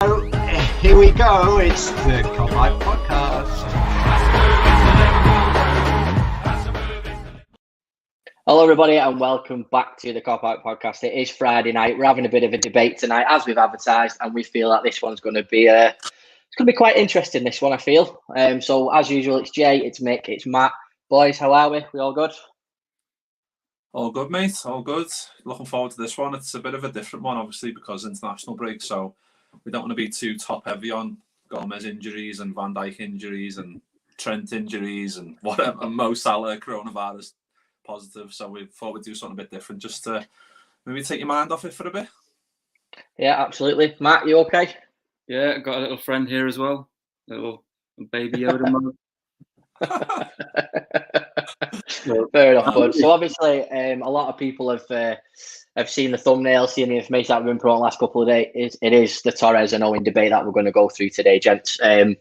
So here we go. It's the Kopite podcast. Hello, everybody, and welcome back to the Kopite podcast. It is Friday night. We're having a bit of a debate tonight, as we've advertised, and we feel that this one's going to be it's going to be quite interesting. This one, I feel. So as usual, it's Jay, it's Mick, it's Matt. Boys, how are we? We all good? All good, mate. All good. Looking forward to this one. It's a bit of a different one, obviously, because international break. So we don't want to be too top heavy on Gomez injuries and Van Dijk injuries and Trent injuries and whatever. And Mo Salah coronavirus positive. So we thought we'd do something a bit different, just to maybe take your mind off it for a bit. Yeah, absolutely. Matt, you okay? Yeah, got a little friend here as well. A little baby Yoda mode. Fair enough, bud. So obviously, a lot of people have seen the thumbnail, seen the information that we've been put on the last couple of days. It is the Torres and Owen debate that we're going to go through today, gents. I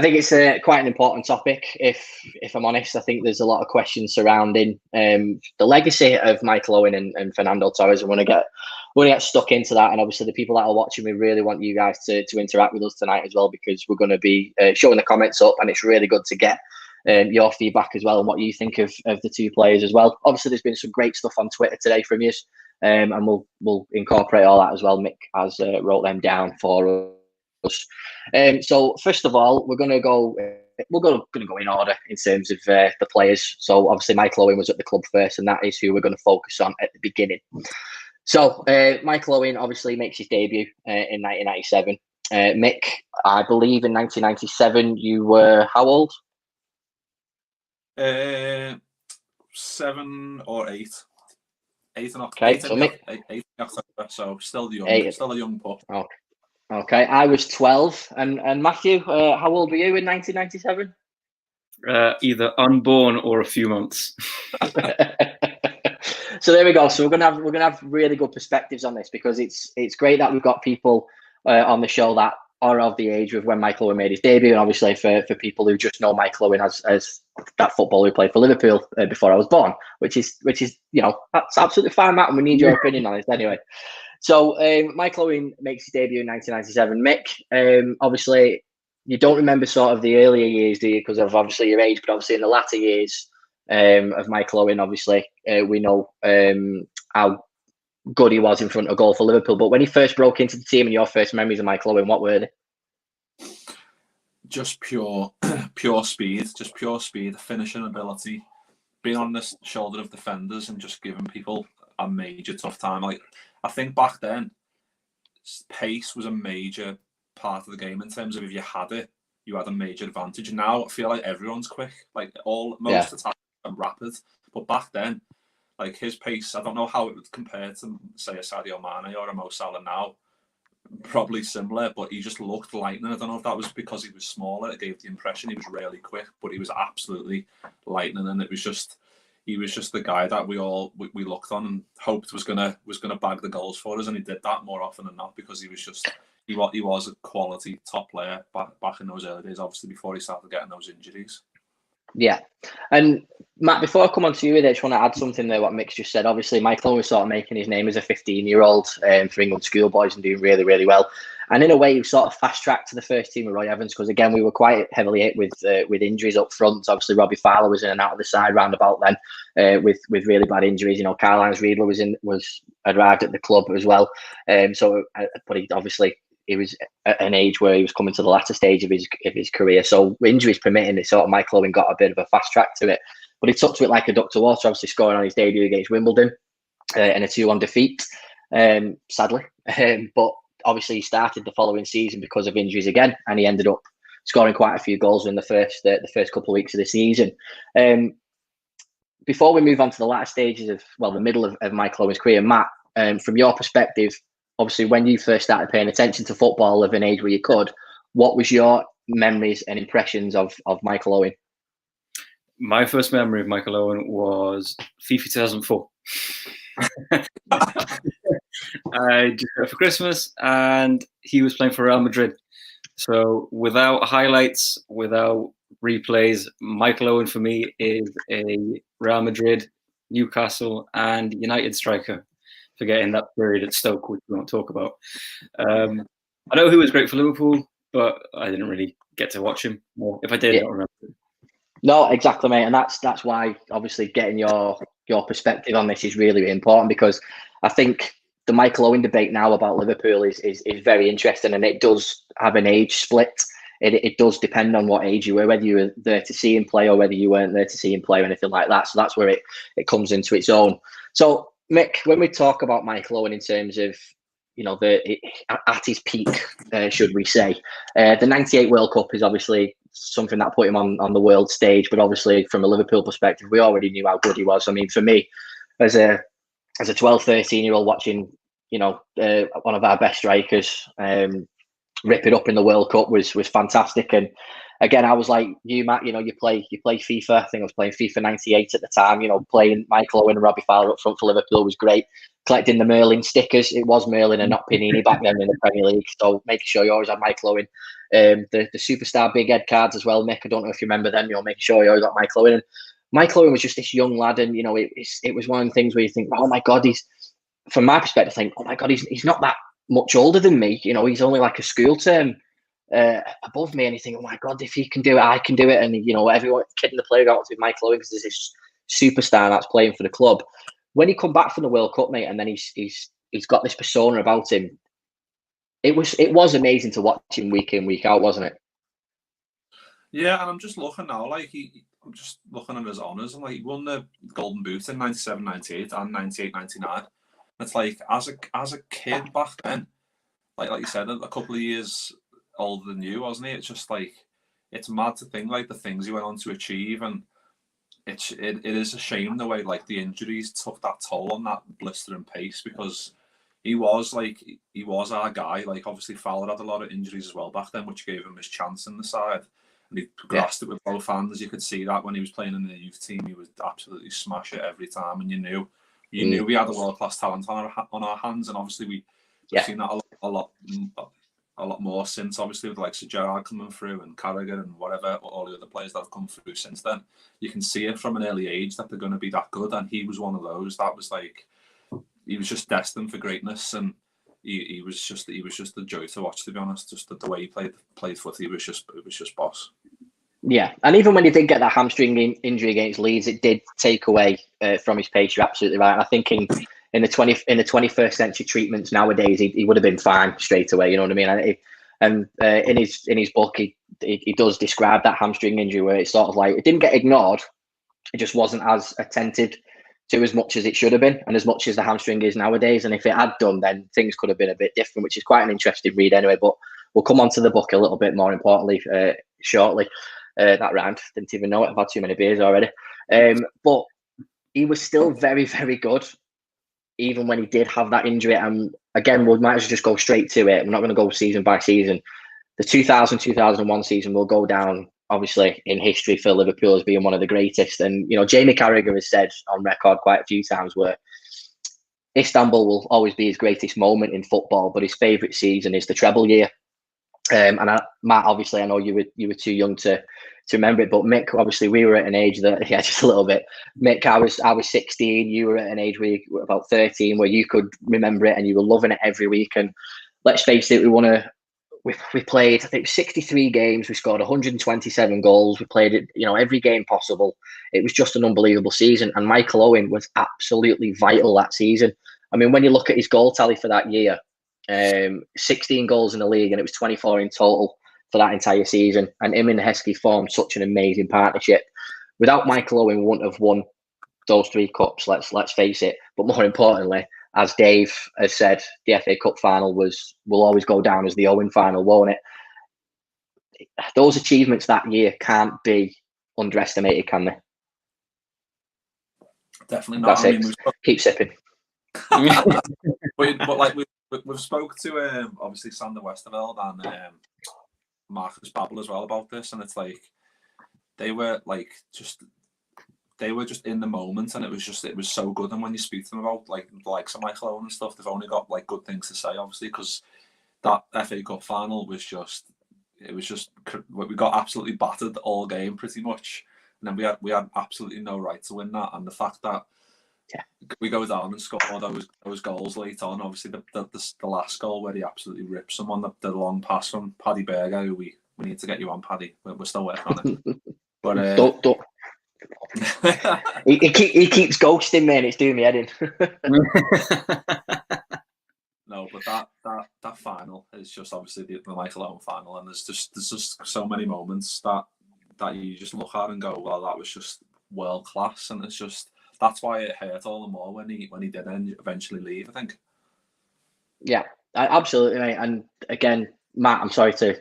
think it's quite an important topic. If I'm honest, I think there's a lot of questions surrounding the legacy of Michael Owen and Fernando Torres. I want to get stuck into that, and obviously the people that are watching, we really want you guys to interact with us tonight as well, because we're going to be showing the comments up, and it's really good to get your feedback as well and what you think of the two players as well. Obviously, there's been some great stuff on Twitter today from you, and we'll incorporate all that as well. Mick has wrote them down for us. So first of all, we're going to go in order in terms of the players. So obviously, Michael Owen was at the club first, and that is who we're going to focus on at the beginning. So Michael Owen obviously makes his debut in 1997. Mick, I believe in 1997 you were how old? 7 or 8. 8 in October. Okay, so Mick, 8 in October, so still a young pup. Okay, I was 12, and Matthew, how old were you in 1997? Either unborn or a few months. So there we go. So we're gonna have really good perspectives on this, because it's great that we've got people on the show that are of the age of when Michael Owen made his debut, and obviously for people who just know Michael Owen as that footballer who played for Liverpool before I was born, which is that's absolutely fine, Matt, and we need your opinion on it anyway. So Michael Owen makes his debut in 1997. Mick, obviously you don't remember sort of the earlier years, do you? Because of obviously your age, but obviously in the latter years of Michael Owen, obviously we know how good he was in front of goal for Liverpool. But when he first broke into the team and your first memories of Michael Owen, what were they? Just pure speed, finishing ability, being on the shoulder of defenders and just giving people a major tough time. Like, I think back then, pace was a major part of the game in terms of if you had it, you had a major advantage. Now I feel like everyone's quick. Like most attacks are rapid, but back then, like his pace, I don't know how it would compare to say a Sadio Mane or a Mo Salah now. Probably similar, but he just looked lightning. I don't know if that was because he was smaller. It gave the impression he was really quick, but he was absolutely lightning, and he was just the guy that we looked on and hoped was gonna bag the goals for us, and he did that more often than not, because he was a quality top player back in those early days, obviously before he started getting those injuries. Yeah. And Matt, before I come on to you, I just want to add something there what Mick's just said. Obviously, Michael Owen was sort of making his name as a 15-year-old for England schoolboys and doing really, really well. And in a way, he was sort of fast-tracked to the first team with Roy Evans, because, again, we were quite heavily hit with injuries up front. Obviously, Robbie Fowler was in and out of the side round about then with really bad injuries. You know, Karl-Heinz Riedler was arrived at the club as well. But he was at an age where he was coming to the latter stage of his career. So injuries permitting, it sort of Michael Owen got a bit of a fast track to it. But he took to it like a duck to water, obviously scoring on his debut against Wimbledon in a 2-1 defeat, sadly. But obviously he started the following season because of injuries again, and he ended up scoring quite a few goals in the first couple of weeks of the season. Before we move on to the latter stages the middle of Michael Owen's career, Matt, from your perspective, obviously, when you first started paying attention to football of an age where you could, what was your memories and impressions of Michael Owen? My first memory of Michael Owen was FIFA 2004. I just got it for Christmas, and he was playing for Real Madrid. So without highlights, without replays, Michael Owen for me is a Real Madrid, Newcastle, and United striker. Forgetting that period at Stoke, which we won't talk about. I know he was great for Liverpool, but I didn't really get to watch him. Or if I did, I don't remember. No, exactly, mate, and that's why obviously getting your perspective on this is really, really important, because I think the Michael Owen debate now about Liverpool is very interesting, and it does have an age split. It does depend on what age you were, whether you were there to see him play or whether you weren't there to see him play or anything like that. So that's where it comes into its own. So Mick, when we talk about Michael Owen in terms of, you know, at his peak, should we say, the '98 World Cup is obviously something that put him on the world stage. But obviously, from a Liverpool perspective, we already knew how good he was. I mean, for me, as a 12, 13-year-old watching, you know, one of our best strikers rip it up in the World Cup was fantastic. And again, I was like you, Matt. You know, you play FIFA. I think I was playing FIFA '98 at the time. You know, playing Michael Owen and Robbie Fowler up front for Liverpool was great. Collecting the Merlin stickers. It was Merlin and not Panini back then in the Premier League. So making sure you always had Michael Owen. The superstar big head cards as well, Mick. I don't know if you remember them. You know, making sure you always got Michael Owen. And Michael Owen was just this young lad, and you know, it was one of the things where you think, oh my God, from my perspective, think, oh my God, he's not that much older than me. You know, he's only like a school term above me, and you think, oh my God, if he can do it, I can do it. And you know, everyone kid in the playground with Michael Owen because there's this superstar that's playing for the club. When he come back from the World Cup, mate, and then he's got this persona about him, it was amazing to watch him week in, week out, wasn't it? Yeah, and I'm just looking now, like I'm just looking at his honours, and like he won the Golden Boot in '97, '98, and '98, '99. It's like as a kid back then, like you said, a couple of years older than you, wasn't he? It's just like it's mad to think like the things he went on to achieve, and it is a shame the way like the injuries took that toll on that blistering pace, because he was our guy. Like obviously Fowler had a lot of injuries as well back then, which gave him his chance in the side. And he grasped it with both hands. You could see that when he was playing in the youth team, he would absolutely smash it every time, and you knew we had a world-class talent on our hands. And obviously we've seen that a lot more since, obviously, with like Sir Gerrard coming through and Carragher and whatever, all the other players that have come through since then. You can see it from an early age that they're going to be that good, and he was one of those. That was like, he was just destined for greatness, and he was just a joy to watch, to be honest. Just the way he played footy, it was just boss. Yeah, and even when he did get that hamstring injury against Leeds, it did take away from his pace. You're absolutely right. And I think in the 21st century treatments nowadays, he would have been fine straight away. You know what I mean? And in his book, he does describe that hamstring injury where it's sort of like it didn't get ignored. It just wasn't as attended to as much as it should have been, and as much as the hamstring is nowadays. And if it had done, then things could have been a bit different, which is quite an interesting read anyway. But we'll come on to the book a little bit more importantly shortly. That round, didn't even know it. I've had too many beers already. But he was still very, very good, even when he did have that injury. And again, we might as well just go straight to it. We're not going to go season by season. The 2000-2001 season will go down, obviously, in history for Liverpool as being one of the greatest. And, you know, Jamie Carragher has said on record quite a few times where Istanbul will always be his greatest moment in football, but his favourite season is the treble year. And Matt, obviously, I know you were too young to remember it, but Mick, obviously, we were at an age that, just a little bit. Mick, I was 16. You were at an age where you were about 13, where you could remember it and you were loving it every week. And let's face it, we played, I think, 63 games. We scored 127 goals. We played it, every game possible. It was just an unbelievable season. And Michael Owen was absolutely vital that season. I mean, when you look at his goal tally for that year, 16 goals in the league, and it was 24 in total for that entire season. And him and Heskey formed such an amazing partnership. Without Michael Owen, we wouldn't have won those 3 cups. Let's face it. But more importantly, as Dave has said, the FA Cup final will always go down as the Owen final, won't it? Those achievements that year can't be underestimated, can they? Definitely not. That's it. Keep sipping. but like we've spoke to obviously Sander Westerveld and Marcus Babbel as well about this, and it's like they were just in the moment, and it was so good. And when you speak to them about like the likes of Michael Owen and stuff, they've only got like good things to say, obviously, because that FA Cup final was we got absolutely battered all game pretty much, and then we had absolutely no right to win that. And the fact that we go down and score those goals late on. Obviously, the last goal where he absolutely rips someone, the long pass from Paddy Berger, who we need to get you on, Paddy. We're still working on it. But don't. he keeps ghosting me, and it's doing me head in. No, but that final is just obviously the Michael Owen final, and there's just so many moments that you just look at and go, well, that was just world class, and it's just that's why it hurt all the more when he did eventually leave, I think. Yeah, absolutely, mate. And again, Matt, I'm sorry to.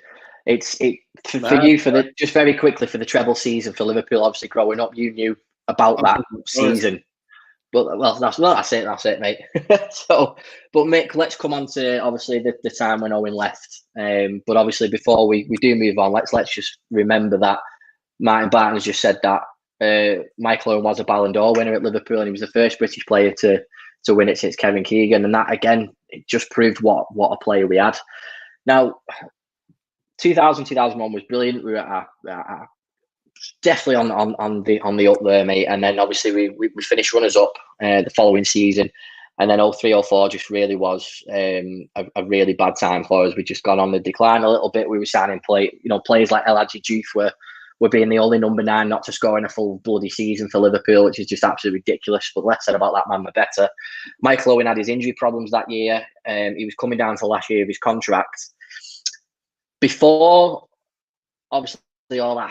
For you just very quickly for the treble season for Liverpool. Obviously, growing up, you knew about that season. But that's it, mate. So, but Mick, let's come on to obviously the time when Owen left. But obviously, before we do move on, let's just remember that Martin Barton has just said that Michael Owen was a Ballon d'Or winner at Liverpool, and he was the first British player to win it since Kevin Keegan. And that again, it just proved what a player we had. Now, 2001 was brilliant. We were definitely on the up there, mate. And then obviously we finished runners up the following season, and then 03-04 just really was a really bad time for us. We just gone on the decline a little bit. We were signing players like El Hadji Diouf were being the only number 9 not to score in a full bloody season for Liverpool, which is just absolutely ridiculous. But less said about that man, the better. Michael Owen had his injury problems that year. He was coming down to the last year of his contract. Before, obviously, all that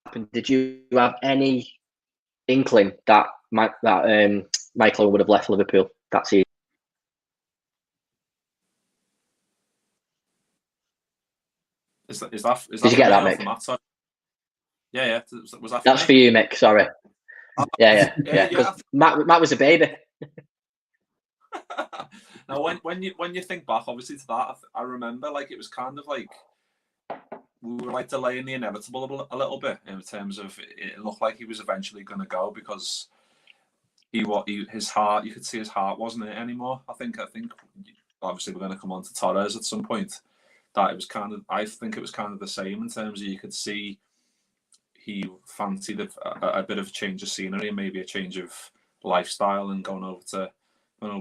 happened, did you have any inkling that Michael would have left Liverpool that season? Is that did you get that, Mick? Yeah. Was that? That's for you, Mick. Sorry. Yeah. Because Matt was a baby. Now, when you think back, obviously to that, I remember like it was kind of like we were like delaying the inevitable a little bit in terms of it looked like he was eventually going to go because his heart, you could see his heart wasn't it anymore. I think obviously we're going to come on to Torres at some point. That it was kind of, I think it was kind of the same in terms of you could see he fancied a bit of a change of scenery and maybe a change of lifestyle and going over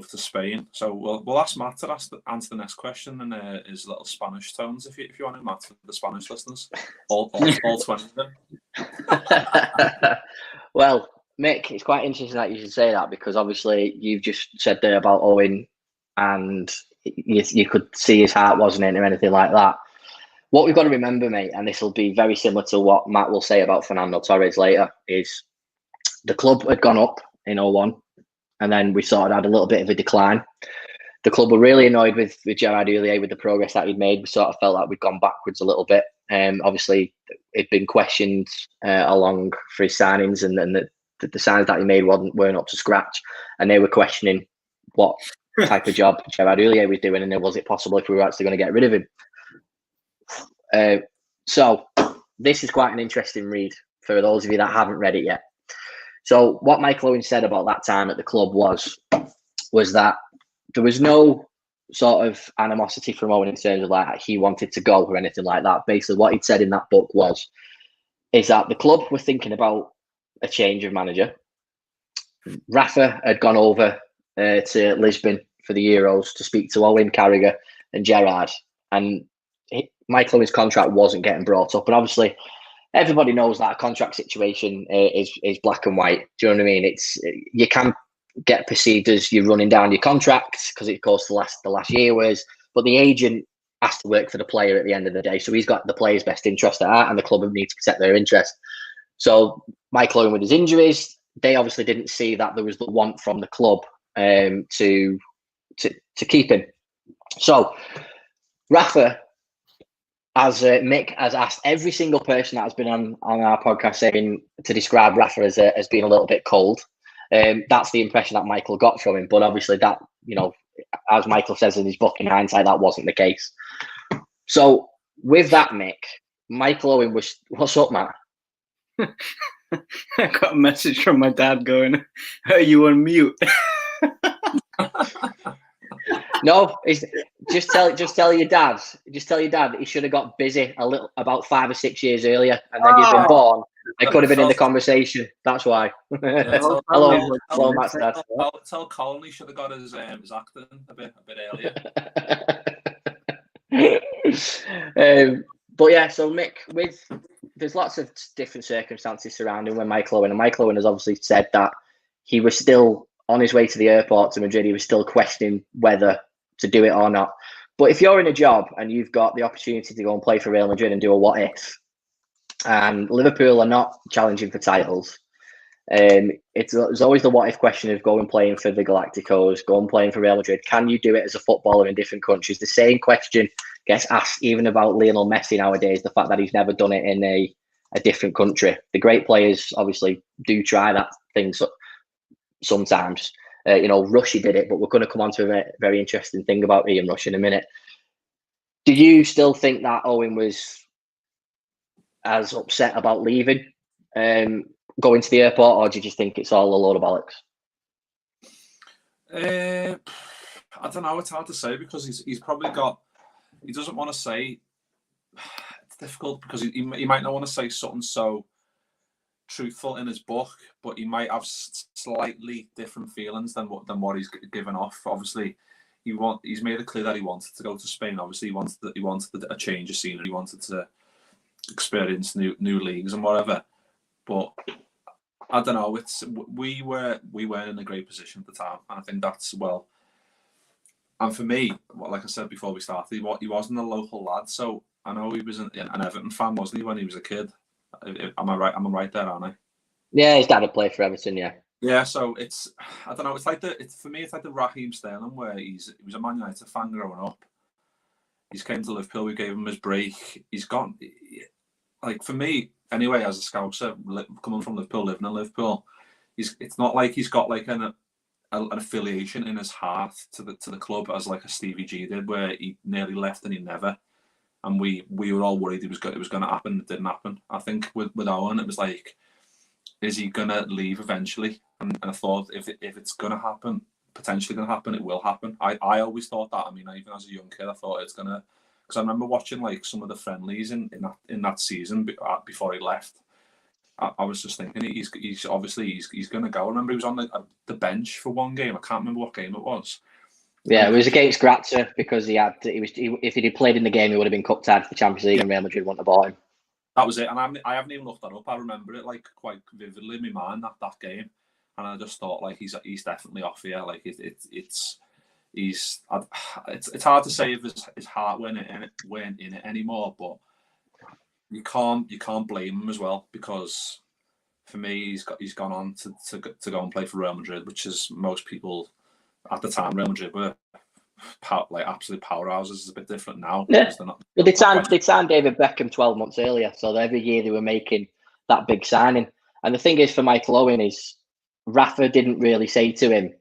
to Spain. So we'll ask Matt to answer the next question in his little Spanish tones, if you want to, Matt, for the Spanish listeners, all 20 of them. Well, Mick, it's quite interesting that you should say that because obviously you've just said there about Owen, and you could see his heart wasn't in or anything like that. What we've got to remember, mate, and this will be very similar to what Matt will say about Fernando Torres later, is the club had gone up in 01. And then we sort of had a little bit of a decline. The club were really annoyed with Gerard Houllier with the progress that he'd made. We sort of felt like we'd gone backwards a little bit. Obviously, it'd been questioned along for his signings, and the signings that he made weren't up to scratch. And they were questioning what type of job Gerard Houllier was doing, and was it possible if we were actually going to get rid of him. So this is quite an interesting read for those of you that haven't read it yet. So what Michael Owen said about that time at the club was that there was no sort of animosity from Owen in terms of like he wanted to go or anything like that. Basically, what he'd said in that book is that the club were thinking about a change of manager. Rafa had gone over to Lisbon for the Euros to speak to Owen, Carragher and Gerrard, and Michael Owen's contract wasn't getting brought up. And obviously, everybody knows that a contract situation is black and white. Do you know what I mean? You can get perceived as you're running down your contract because it goes to the last year, but the agent has to work for the player at the end of the day. So he's got the player's best interest at heart, and the club needs to protect their interest. So Michael Owen with his injuries, they obviously didn't see that there was the want from the club to keep him. So Rafa, as Mick has asked every single person that has been on our podcast saying to describe Rafa as being a little bit cold. That's the impression that Michael got from him. But obviously that, as Michael says in his book, in hindsight, that wasn't the case. So with that, Mick, Michael Owen was, what's up, Matt? I got a message from my dad going, "Are you on mute?" No, just tell your dad. Just tell your dad he should have got busy about 5 or 6 years earlier, and then you'd been born, I could have been in the conversation. That's why. Tell Hello, Matt's dad. Tell Colin he should have got his acting a bit earlier. But yeah, so Mick, there's lots of different circumstances surrounding when Michael Owen, and Michael Owen has obviously said that he was still on his way to the airport to Madrid. He was still questioning whether to do it or not. But if you're in a job and you've got the opportunity to go and play for Real Madrid and do a what if, and Liverpool are not challenging for titles, it's always the what if question of going playing for the Galacticos, going playing for Real Madrid. Can you do it as a footballer in different countries? The same question gets asked even about Lionel Messi nowadays, the fact that he's never done it in a different country. The great players obviously do try that thing sometimes. Rushy did it, but we're going to come on to a very interesting thing about Ian Rush in a minute. Do you still think that Owen was as upset about leaving, going to the airport, or do you just think it's all a load of bollocks? I don't know. It's hard to say because he's probably got. He doesn't want to say. It's difficult because he might not want to say something so truthful in his book, but he might have slightly different feelings than what he's given off. Obviously, he's made it clear that he wanted to go to Spain. Obviously, he wanted a change of scenery. He wanted to experience new leagues and whatever. But I don't know. We weren't in a great position at the time, and I think that's well. And for me, like I said before we started, he wasn't a local lad. So I know he was an Everton fan, wasn't he, when he was a kid? Am I right? Am I right there, aren't I? Yeah, his dad had played for Everton. Yeah. Yeah. So I don't know. For me, it's like the Raheem Sterling, where he was a Man United fan growing up. He's came to Liverpool. We gave him his break. He's gone. Like for me, anyway, as a Scouser coming from Liverpool, living in Liverpool, it's not like he's got like an affiliation in his heart to the club as like a Stevie G did, where he nearly left and he never. And we were all worried it was going to happen. It didn't happen. I think with Owen, it was like, is he going to leave eventually? And I thought if it's going to happen, potentially going to happen, it will happen. I always thought that. I mean, even as a young kid, I thought it's going to, because I remember watching like some of the friendlies in that season before he left. I was just thinking he's obviously going to go. I remember he was on the bench for one game. I can't remember what game it was. Yeah, it was against Grazia because if he'd played in the game, he would have been cupped out for the Champions League, and Real Madrid wouldn't have bought him. That was it, and I haven't even looked that up. I remember it like quite vividly in my mind that game, and I just thought like he's definitely off here. Like it's hard to say if his heart weren't in it anymore, but you can't blame him as well, because for me he's gone on to go and play for Real Madrid, which is most people at the time Real Madrid were like absolute powerhouses. It's a bit different now. Yeah. Well, they signed David Beckham 12 months earlier, so every year they were making that big signing. And the thing is for Michael Owen is Rafa didn't really say to him,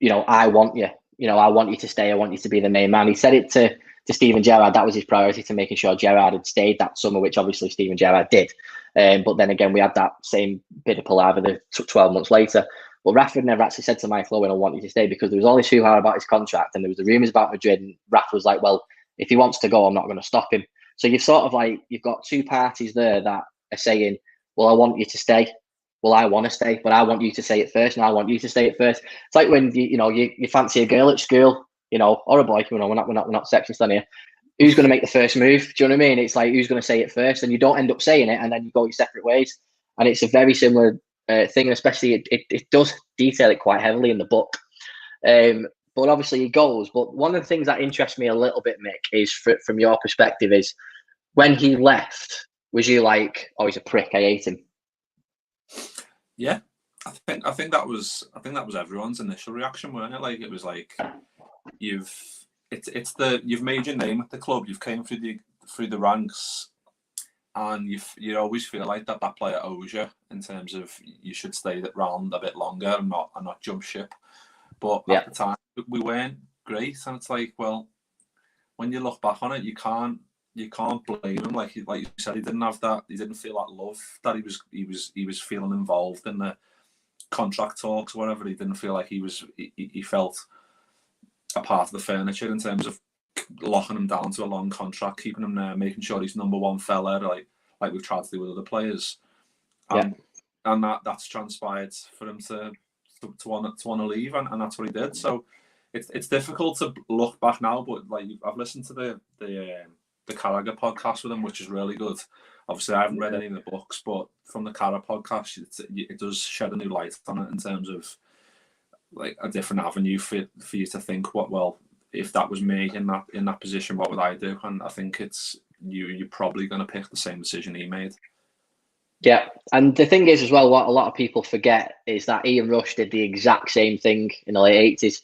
I want you. I want you to stay. I want you to be the main man. He said it to Steven Gerrard. That was his priority, to making sure Gerrard had stayed that summer, which obviously Steven Gerrard did. But then again, we had that same bit of palaver 12 months later. But Rafa never actually said to Michael Owen, I want you to stay, because there was all this hoo-ha about his contract, and there was the rumours about Madrid, and Rafa was like, well, if he wants to go, I'm not going to stop him. So you've got two parties there that are saying, well, I want you to stay. Well, I want to stay, but I want you to say it first, and I want you to say it first. It's like when you fancy a girl at school, or a boy. We're not sexist on here. Who's going to make the first move? Do you know what I mean? It's like, who's going to say it first, and you don't end up saying it, and then you go your separate ways. And it's a very similar thing, and especially it does detail it quite heavily in the book. But obviously he goes. But one of the things that interests me a little bit, Mick, is from your perspective, is when he left, was you like, oh, he's a prick, I hate him? Yeah, I think that was everyone's initial reaction, weren't it? Like, it was like you've made your name at the club, you've came through the ranks, and you always feel like that player owes you, in terms of you should stay round a bit longer and not jump ship. But at the time we weren't great, and it's like, well, when you look back on it, you can't blame him. Like you said, he didn't feel that love that he was feeling involved in the contract talks or whatever. He didn't feel like he felt a part of the furniture in terms of locking him down to a long contract, keeping him there, making sure he's number one fella, like we've tried to do with other players. and that's transpired for him to want to leave, and that's what he did. So it's difficult to look back now, but like I've listened to the Carragher podcast with him, which is really good. Obviously, I haven't read any of the books, but from the Carragher podcast, it does shed a new light on it in terms of like a different avenue for you to think, well, if that was me in that position, what would I do? And I think it's you're probably going to pick the same decision he made. Yeah, and the thing is as well, what a lot of people forget is that Ian Rush did the exact same thing in the late 80s.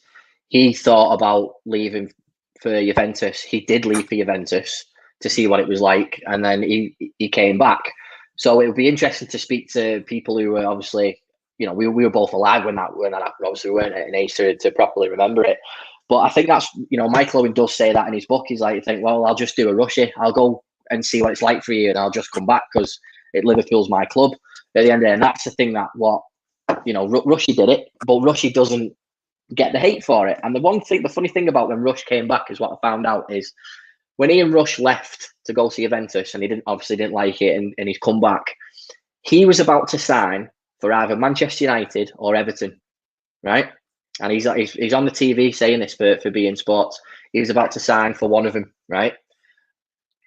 He thought about leaving for Juventus. He did leave for Juventus to see what it was like, and then he came back. So it would be interesting to speak to people who were obviously, we were both alive when that happened. Obviously, we weren't at an age to properly remember it. But I think that's, Michael Owen does say that in his book. He's like, you think, well, I'll just do a Rushy. I'll go and see what it's like for a year, and I'll just come back because Liverpool's my club at the end of the day. And that's the thing that Rushy did it, but Rushy doesn't get the hate for it. And the funny thing about when Rush came back is what I found out is when Ian Rush left to go to Juventus, and he didn't like it, and he's come back, he was about to sign for either Manchester United or Everton, right? And he's on the TV saying this for beIN Sports. He was about to sign for one of them, right?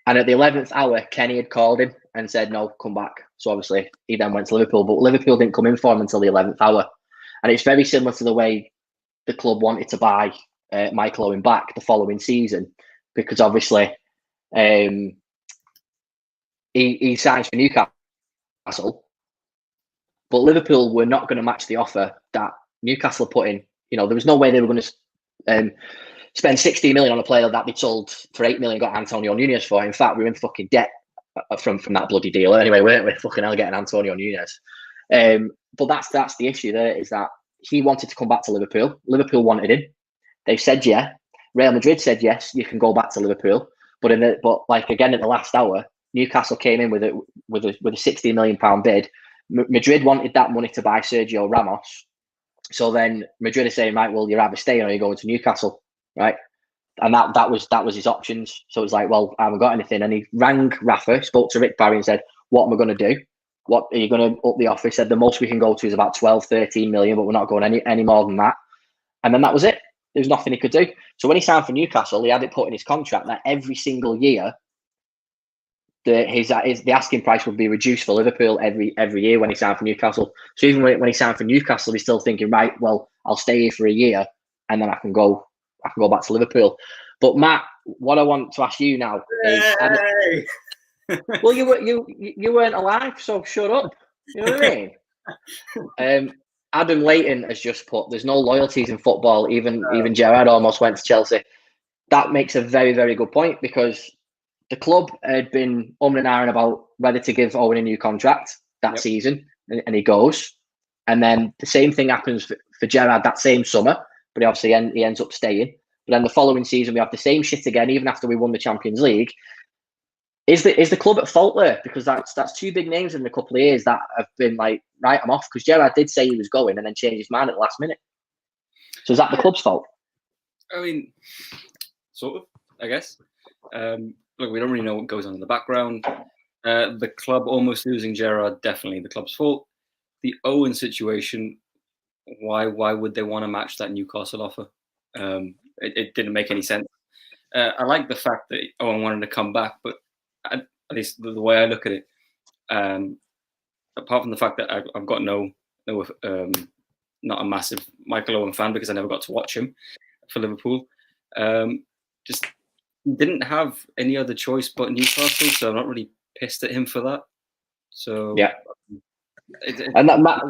And at the 11th hour, Kenny had called him and said, no, come back. So obviously he then went to Liverpool, but Liverpool didn't come in for him until the 11th hour. And it's very similar to the way the club wanted to buy Michael Owen back the following season, because obviously he signs for Newcastle, but Liverpool were not going to match the offer that Newcastle put in. There was no way they were going to spend 60 million on a player that they sold for 8 million, got Antonio Nunez for. In fact, we were in fucking debt from that bloody deal anyway, weren't we? Fucking hell, getting Antonio Nunez. But that's the issue there, is that he wanted to come back to Liverpool. Liverpool wanted him. They said yeah. Real Madrid said yes, you can go back to Liverpool. But again at the last hour, Newcastle came in with a 60 million pound bid. Madrid wanted that money to buy Sergio Ramos. So then Madrid is saying, right, well, you're either staying or you're going to Newcastle, right? And that was his options. So it was like, well, I haven't got anything. And he rang Rafa, spoke to Rick Barry and said, what am I going to do? What are you going to up the offer? He said the most we can go to is about 12, 13 million, but we're not going any more than that. And then that was it. There was nothing he could do. So when he signed for Newcastle, he had it put in his contract that every single year, the asking price would be reduced for Liverpool every year when he signed for Newcastle. So even when he signed for Newcastle, he's still thinking, right, well, I'll stay here for a year and then I can go back to Liverpool. But Matt, what I want to ask you now is, well, you weren't alive, so shut up. You know what I mean? Adam Layton has just put, there's no loyalties in football. Even Gerrard almost went to Chelsea. That makes a very, very good point, because the club had been and ahhing about whether to give Owen a new contract that season, and he goes. And then the same thing happens for Gerrard that same summer, but he obviously he ends up staying. But then the following season, we have the same shit again, even after we won the Champions League. Is the club at fault there? Because that's two big names in a couple of years that have been like, right, I'm off. Because Gerrard did say he was going and then changed his mind at the last minute. So is that the club's fault? I mean, sort of, I guess. Look, we don't really know what goes on in the background. The club almost losing Gerrard, definitely the club's fault. The Owen situation, why would they want to match that Newcastle offer? It didn't make any sense. I like the fact that Owen wanted to come back, but at least the way I look at it, apart from the fact that I've got not a massive Michael Owen fan because I never got to watch him for Liverpool, just didn't have any other choice but Newcastle, so I'm not really pissed at him for that. So yeah. And that Matt,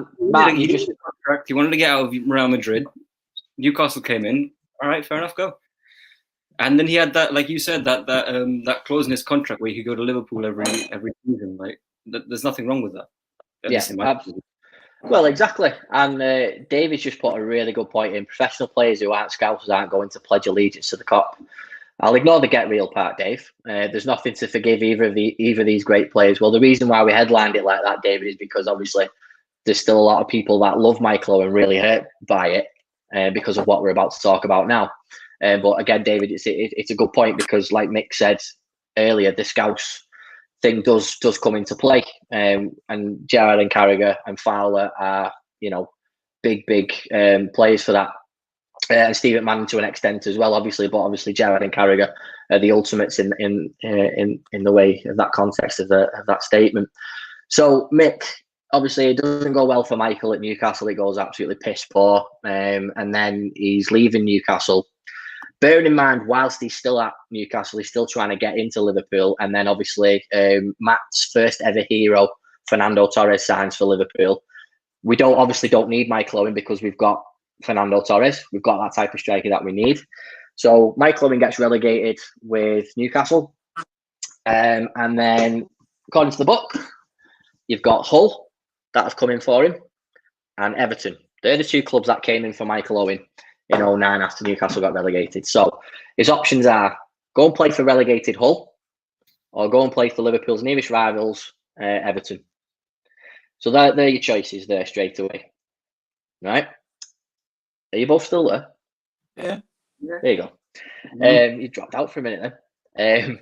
he wanted to get out of Real Madrid. Newcastle came in. All right, fair enough, go. And then he had that, like you said, that clause in his contract where he could go to Liverpool every season. Like, there's nothing wrong with that. Well, exactly. And David's just put a really good point in. Professional players who aren't Scousers aren't going to pledge allegiance to the Kop. I'll ignore the get real part, Dave. There's nothing to forgive either of these great players. Well, the reason why we headlined it like that, David, is because obviously there's still a lot of people that love Michael and really hurt by it because of what we're about to talk about now. But again, David, it's a good point, because like Mick said earlier, the Scouse thing does come into play. And Gerrard and Carragher and Fowler are, big players for that. And Steve McMahon to an extent as well, obviously, but obviously Gerrard and Carragher are the ultimates in the way of that context of that statement. So Mick, obviously, it doesn't go well for Michael at Newcastle. It goes absolutely piss poor, and then he's leaving Newcastle. Bearing in mind, whilst he's still at Newcastle, he's still trying to get into Liverpool, and then obviously Matt's first ever hero, Fernando Torres, signs for Liverpool. We don't need Michael Owen because we've got Fernando Torres. We've got that type of striker that we need. So Michael Owen gets relegated with Newcastle. And then, according to the book, you've got Hull that have come in for him and Everton. They're the two clubs that came in for Michael Owen in 2009 after Newcastle got relegated. So his options are go and play for relegated Hull or go and play for Liverpool's nearest rivals, Everton. So they're your choices there straight away. Right? Are you both still there? Yeah. There you go. You dropped out for a minute then.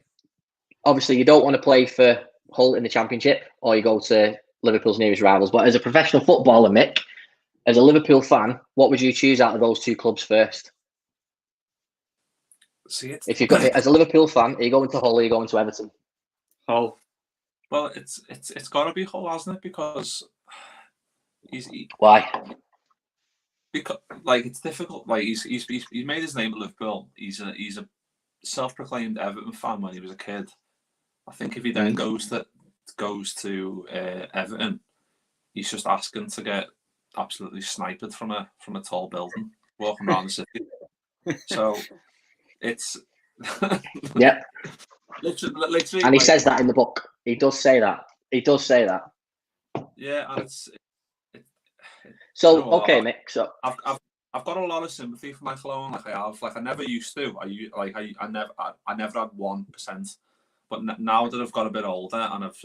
Obviously, you don't want to play for Hull in the Championship, or you go to Liverpool's nearest rivals. But as a professional footballer, Mick, as a Liverpool fan, what would you choose out of those two clubs first? See, if you've got as a Liverpool fan, are you going to Hull or are you going to Everton? Hull. Well, it's got to be Hull, hasn't it? Because why? Because it's difficult. He's made his name at Liverpool. He's a self-proclaimed Everton fan when he was a kid. I think if he then goes to Everton, he's just asking to get absolutely sniped from a tall building walking around the city. So it's yeah. Literally, and he says that in the book. He does say that. Yeah, and so okay, Mick. So I've got a lot of sympathy for Michael Owen. I never used to. I never had 1%. But now that I've got a bit older and I've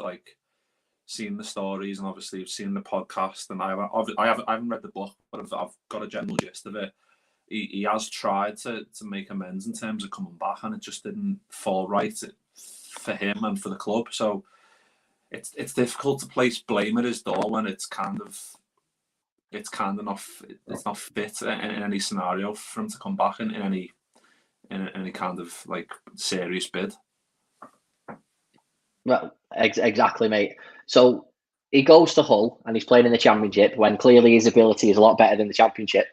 seen the stories and obviously I've seen the podcast and I haven't read the book, but I've got a general gist of it. He has tried to make amends in terms of coming back, and it just didn't fall right for him and for the club. So it's difficult to place blame at his door when it's not fit in any scenario for him to come back in any kind of serious bid. Well, exactly, mate. So he goes to Hull and he's playing in the Championship when clearly his ability is a lot better than the Championship.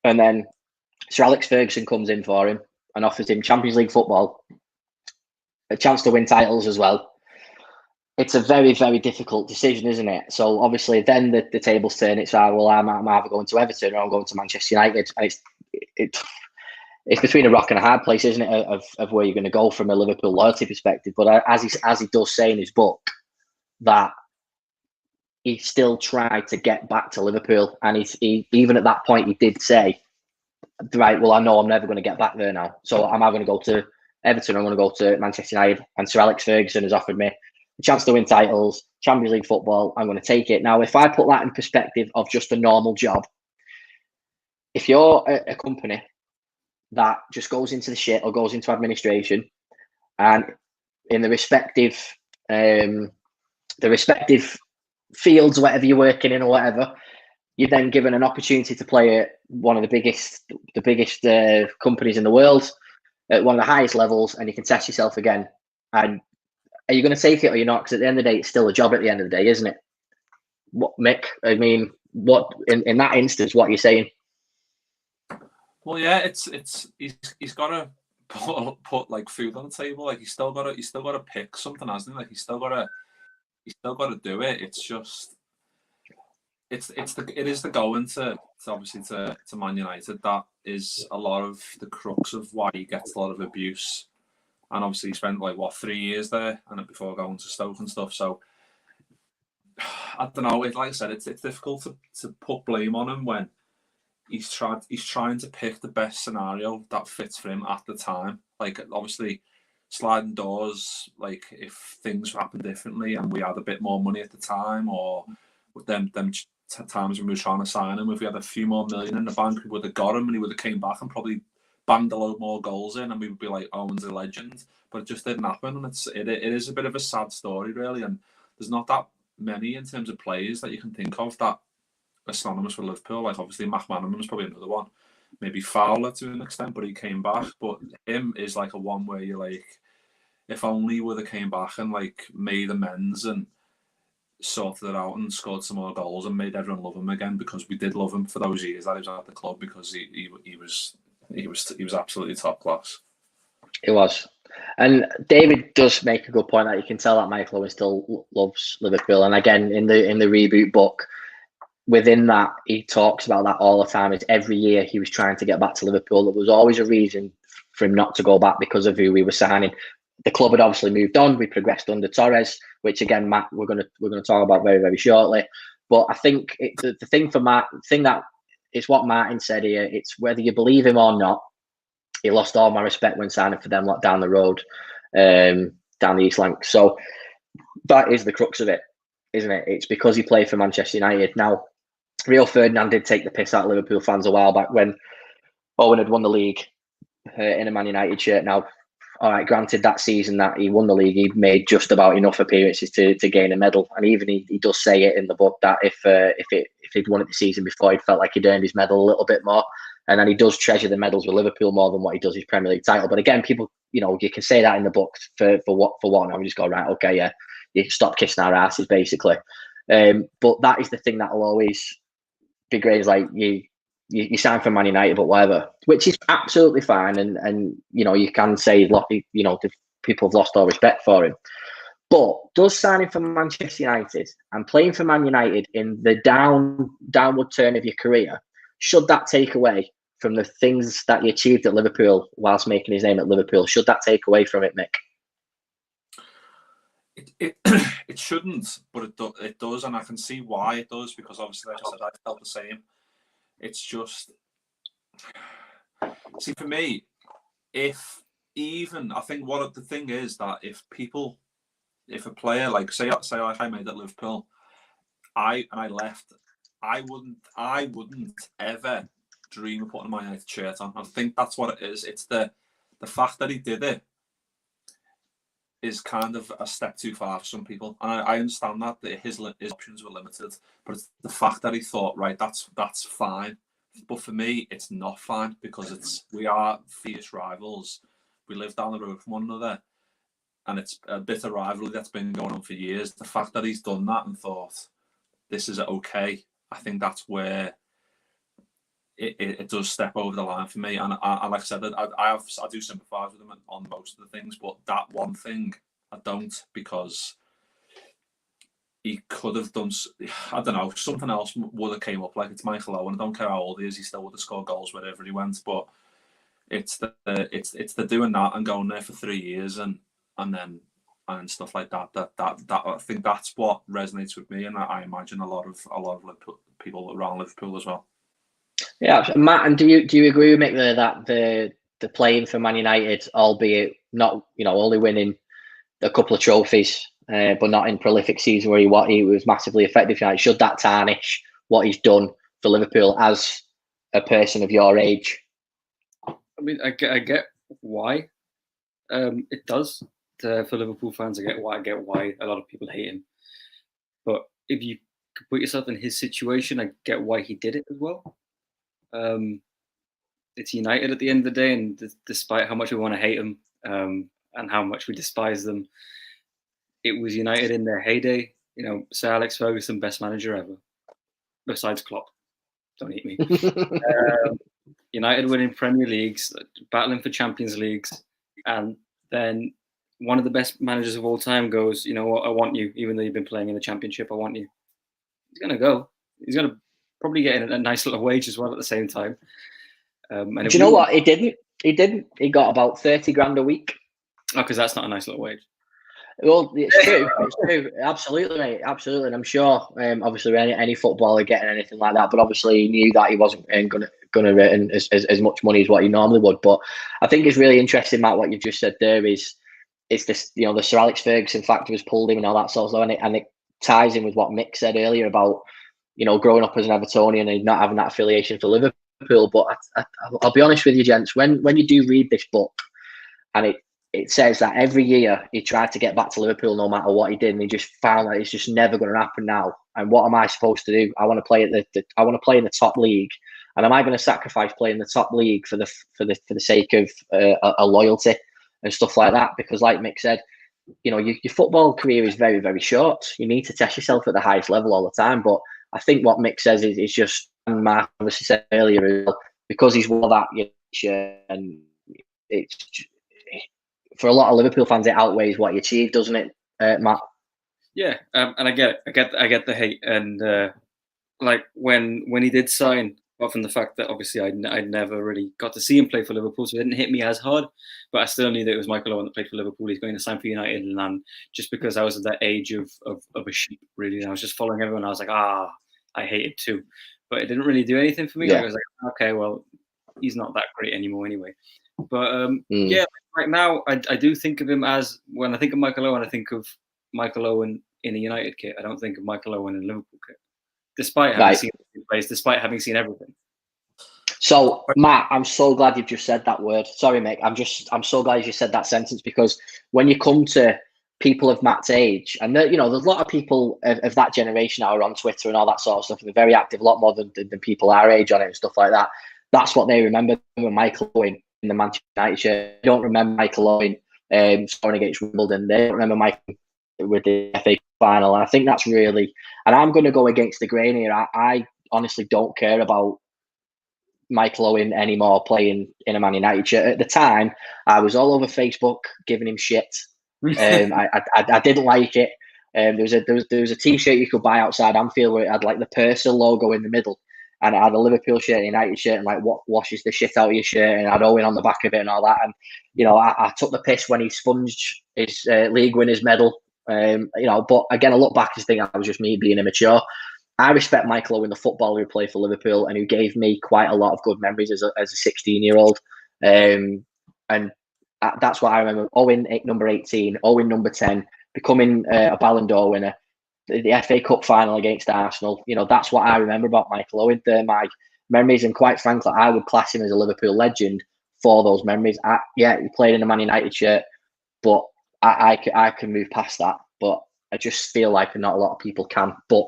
And then Sir Alex Ferguson comes in for him and offers him Champions League football, a chance to win titles as well. It's a very, very difficult decision, isn't it? So obviously then the tables turn. It's well, I'm either going to Everton or I'm going to Manchester United. And it's between a rock and a hard place, isn't it, of where you're going to go from a Liverpool loyalty perspective. But as he does say in his book, that he still tried to get back to Liverpool. And he even at that point, he did say, right, well, I know I'm never going to get back there now. So I'm either going to go to Everton or I'm going to go to Manchester United. And Sir Alex Ferguson has offered me a chance to win titles, Champions League football. I'm going to take it. Now, if I put that in perspective of just a normal job, if you're a company that just goes into the shit or goes into administration, and in the respective fields, whatever you're working in or whatever, you're then given an opportunity to play at one of the biggest companies in the world at one of the highest levels, and you can test yourself again. And are you going to take it or you're not? Because at the end of the day, it's still a job at the end of the day, isn't it? What, Mick? I mean, what in that instance, what are you saying? Well, yeah, he's got to put food on the table. He's still got to pick something, hasn't he? He's still got to do it. It's just it is the going to obviously to Man United that is a lot of the crux of why he gets a lot of abuse. And obviously he spent 3 years there and before going to Stoke and stuff. So I don't know. Like I said, it's difficult to put blame on him when he's trying to pick the best scenario that fits for him at the time. Obviously sliding doors, if things happened differently and we had a bit more money at the time, or with them times when we were trying to sign him, if we had a few more million in the bank, we would have got him and he would have came back and probably banged a load more goals in, and we would be like, Owen's a legend. But it just didn't happen, and it is a bit of a sad story, really. And there's not that many in terms of players that you can think of that are synonymous with Liverpool. Like obviously, McManaman was probably another one. Maybe Fowler to an extent, but he came back. But him is like a one where you're like, if only he would have came back and like made amends and sorted it out and scored some more goals and made everyone love him again, because we did love him for those years that he was at the club, because he was absolutely top class. It was. And David does make a good point that you can tell that Michael Owen still loves Liverpool. And again, in the reboot book, within that, he talks about that all the time. It's every year he was trying to get back to Liverpool. There was always a reason for him not to go back because of who we were signing. The club had obviously moved on. We progressed under Torres, which again, Matt, we're going to talk about very, very shortly. But I think the thing for Matt, the thing that it's what Martin said here. It's whether you believe him or not. He lost all my respect when signing for them down the road, down the East Lanc. So that is the crux of it, isn't it? It's because he played for Manchester United. Now, Rio Ferdinand did take the piss out of Liverpool fans a while back when Owen had won the league in a Man United shirt. Now, all right, granted, that season that he won the league, he made just about enough appearances to gain a medal. And even he does say it in the book that if he'd won it the season before, he'd felt like he'd earned his medal a little bit more. And then he does treasure the medals with Liverpool more than what he does his Premier League title. But again, people, you can say that in the book for one. I would just go, right, okay, yeah, you stop kissing our asses, basically. But that is the thing that will always be great. Is like you sign for Man United, but whatever, which is absolutely fine. And you can say, the people have lost all respect for him. But does signing for Manchester United and playing for Man United in the downward turn of your career, should that take away from the things that he achieved at Liverpool whilst making his name at Liverpool? Should that take away from it, Mick? It shouldn't, but it does, and I can see why it does, because obviously, like I said, I felt the same. It's just, see, for me, I think what the thing is that if a player, like say I made at Liverpool, I left, I wouldn't ever dream of putting my United shirt on. I think that's what it is. It's the fact that he did it is kind of a step too far for some people, and I understand that his options were limited. But it's the fact that he thought, right, that's fine. But for me, it's not fine, because we are fierce rivals. We live down the road from one another, and it's a bit of rivalry that's been going on for years. The fact that he's done that and thought this is okay, I think that's where it does step over the line for me. And I like I said, I do sympathise with him on most of the things, but that one thing I don't, because he could have done, I don't know, something else would have came up. Like, it's Michael Owen. I don't care how old he is, he still would have scored goals wherever he went. But it's the doing that and going there for 3 years and stuff like that. That I think that's what resonates with me, and I imagine a lot of Liverpool, people around Liverpool as well. Yeah, Matt, and do you agree with Mick there that the playing for Man United, albeit not only winning a couple of trophies, but not in prolific season where he was massively effective, should that tarnish what he's done for Liverpool as a person of your age? I mean, I get why it does for Liverpool fans. I get why a lot of people hate him. But if you could put yourself in his situation, I get why he did it as well. It's United at the end of the day, and despite how much we want to hate them and how much we despise them, it was United in their heyday. Sir Alex Ferguson, best manager ever, besides Klopp. Don't hate me. United winning Premier Leagues, battling for Champions Leagues, and then one of the best managers of all time goes, you know what, I want you, even though you've been playing in the Championship, I want you. He's going to go. He's going to probably get a nice little wage as well at the same time. And do you know what? He didn't. He got about 30 grand a week. Oh, because that's not a nice little wage. Well, it's true. It's true. Absolutely, mate. Absolutely. And I'm sure, obviously, any footballer getting anything like that, but obviously he knew that he wasn't going to earn as much money as what he normally would. But I think it's really interesting, Matt, what you've just said there is this, the Sir Alex Ferguson factor has pulled him and all that sort of stuff, and it ties in with what Mick said earlier about, growing up as an Evertonian and not having that affiliation for Liverpool. Liverpool, but I'll be honest with you, gents. When you do read this book, and it says that every year he tried to get back to Liverpool no matter what he did, and he just found that it's just never going to happen now. And what am I supposed to do? I want to play at I want to play in the top league, and am I going to sacrifice playing the top league for the sake of a loyalty and stuff like that? Because, like Mick said, you know, your football career is very, very short. You need to test yourself at the highest level all the time. But I think what Mick says is just, and Mark obviously said earlier, because he's wore that shirt, and it's for a lot of Liverpool fans, it outweighs what he achieved, doesn't it, Matt? Yeah, and I get the hate, and like when he did sign, apart from the fact that obviously I'd never really got to see him play for Liverpool, so it didn't hit me as hard. But I still knew that it was Michael Owen that played for Liverpool. He's going to sign for United, and just because I was at that age of a sheep, really, and I was just following everyone, I was like, I hate it too. But it didn't really do anything for me. Yeah. Like, I was like, okay, well, he's not that great anymore anyway. But yeah, right now I do think of him as, when I think of Michael Owen, I think of Michael Owen in a United kit. I don't think of Michael Owen in a Liverpool kit, despite having seen plays, despite having seen everything. So, Matt, I'm so glad you've just said that word. Sorry, Mick. I'm so glad you said that sentence, because when you come to people of Matt's age, and you know, there's a lot of people of that generation that are on Twitter and all that sort of stuff, and they're very active, a lot more than people our age on it and stuff like that. That's what they remember with Michael Owen in the Manchester United shirt. They don't remember Michael Owen scoring against Wimbledon. They don't remember Michael with the FA final. And I think that's really, and I'm going to go against the grain here. I honestly don't care about Michael Owen anymore playing in a Man United shirt. At the time, I was all over Facebook giving him shit. I didn't like it. There was a T-shirt you could buy outside Anfield where it had like the Purcell logo in the middle, and it had a Liverpool shirt, a United shirt, and like what washes the shit out of your shirt, and I had Owen on the back of it and all that. And you know, I took the piss when he sponged his league winners medal. You know, but again, I look back and think that was just me being immature. I respect Michael Owen, the footballer who played for Liverpool and who gave me quite a lot of good memories as a 16-year-old. And that's what I remember. Owen, number 18, Owen, number 10, becoming a Ballon d'Or winner, the FA Cup final against Arsenal. You know, that's what I remember about Michael Owen. They're my memories, and quite frankly, I would class him as a Liverpool legend for those memories. He played in a Man United shirt, but I can move past that. But I just feel like not a lot of people can. But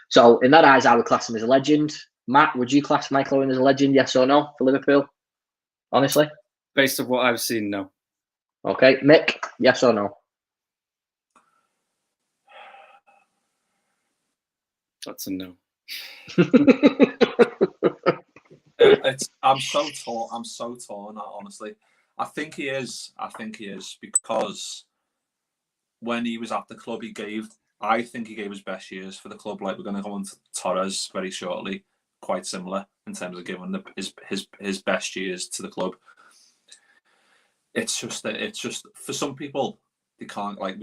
so in that eyes, I would class him as a legend. Matt, would you class Michael Owen as a legend, yes or no, for Liverpool? Honestly? Based on what I've seen, no. Okay. Mick, yes or no? That's a no. I'm so torn, honestly. I think he is because when he was at the club, I think he gave his best years for the club. Like, we're going to go on to Torres very shortly, quite similar in terms of giving his best years to the club. It's just for some people, they can't, like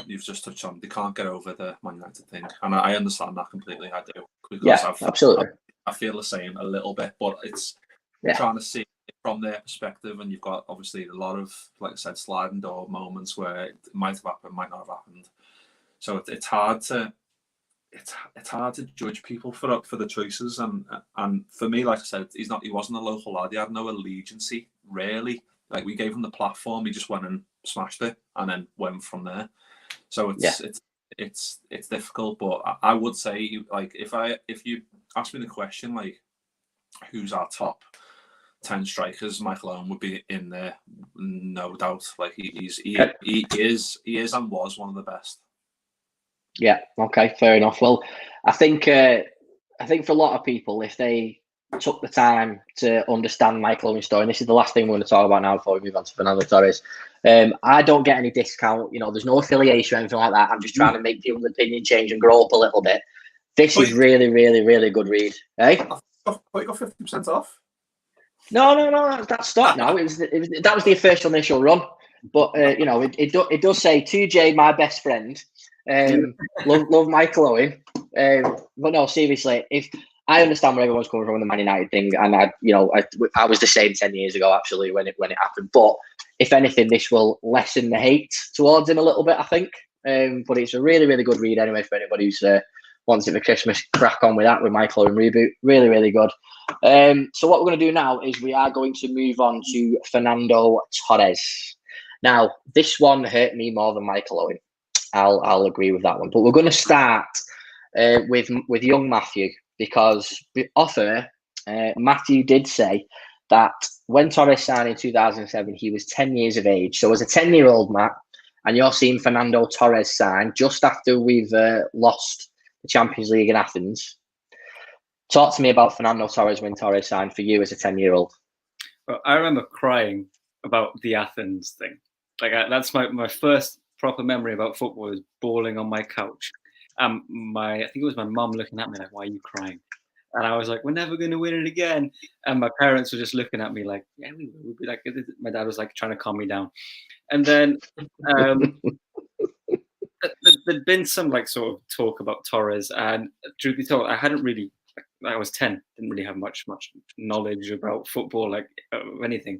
you've just touched on, they can't get over the Man United thing, and I understand that completely. I do, because absolutely. I feel the same a little bit, but it's trying to see it from their perspective, and you've got obviously a lot of, like I said, sliding door moments where it might have happened, might not have happened. So it's hard to judge people for the choices, and for me, like I said, he wasn't a local lad. He had no allegiance, really. Like, we gave him the platform, he just went and smashed it, and then went from there. So it's difficult, but I would say, like, if you ask me the question, like, who's our top 10 strikers, Michael Owen would be in there, no doubt. Like, he is and was one of the best. Yeah. Okay. Fair enough. Well, I think for a lot of people, if they took the time to understand Michael Owen's story, and this is the last thing we're going to talk about now before we move on to Fernando Torres. I don't get any discount. You know, there's no affiliation or anything like that. I'm just trying to make people's opinion change and grow up a little bit. This is really, really, really good read. Hey, I thought you got 50% off. No, that's stopped now. That was the official initial run. But you know, it does say, to Jay, my best friend. Love Michael Owen. But no, seriously, if I understand where everyone's coming from with the Man United thing, and I was the same 10 years ago, absolutely, when it happened. But if anything, this will lessen the hate towards him a little bit, I think. But it's a really, really good read anyway for anybody who's wants it for Christmas. Crack on with that with Michael Owen reboot. Really, really good. So what we're going to do now is we are going to move on to Fernando Torres. Now, this one hurt me more than Michael Owen. I'll agree with that one. But we're going to start with young Matthew, because off air, Matthew did say that when Torres signed in 2007, he was 10 years of age. So as a 10-year-old, Matt, and you're seeing Fernando Torres sign just after we've lost the Champions League in Athens. Talk to me about Fernando Torres when Torres signed for you as a 10-year-old. Well, I remember crying about the Athens thing. Like that's my first proper memory about football, is bawling on my couch. I think it was my mum looking at me like, "Why are you crying?" And I was like, "We're never going to win it again." And my parents were just looking at me like, "Yeah, we will." We'd be like, my dad was like trying to calm me down. And then there'd been some like sort of talk about Torres, and truth be told, I was 10, didn't really have much knowledge about football, like anything,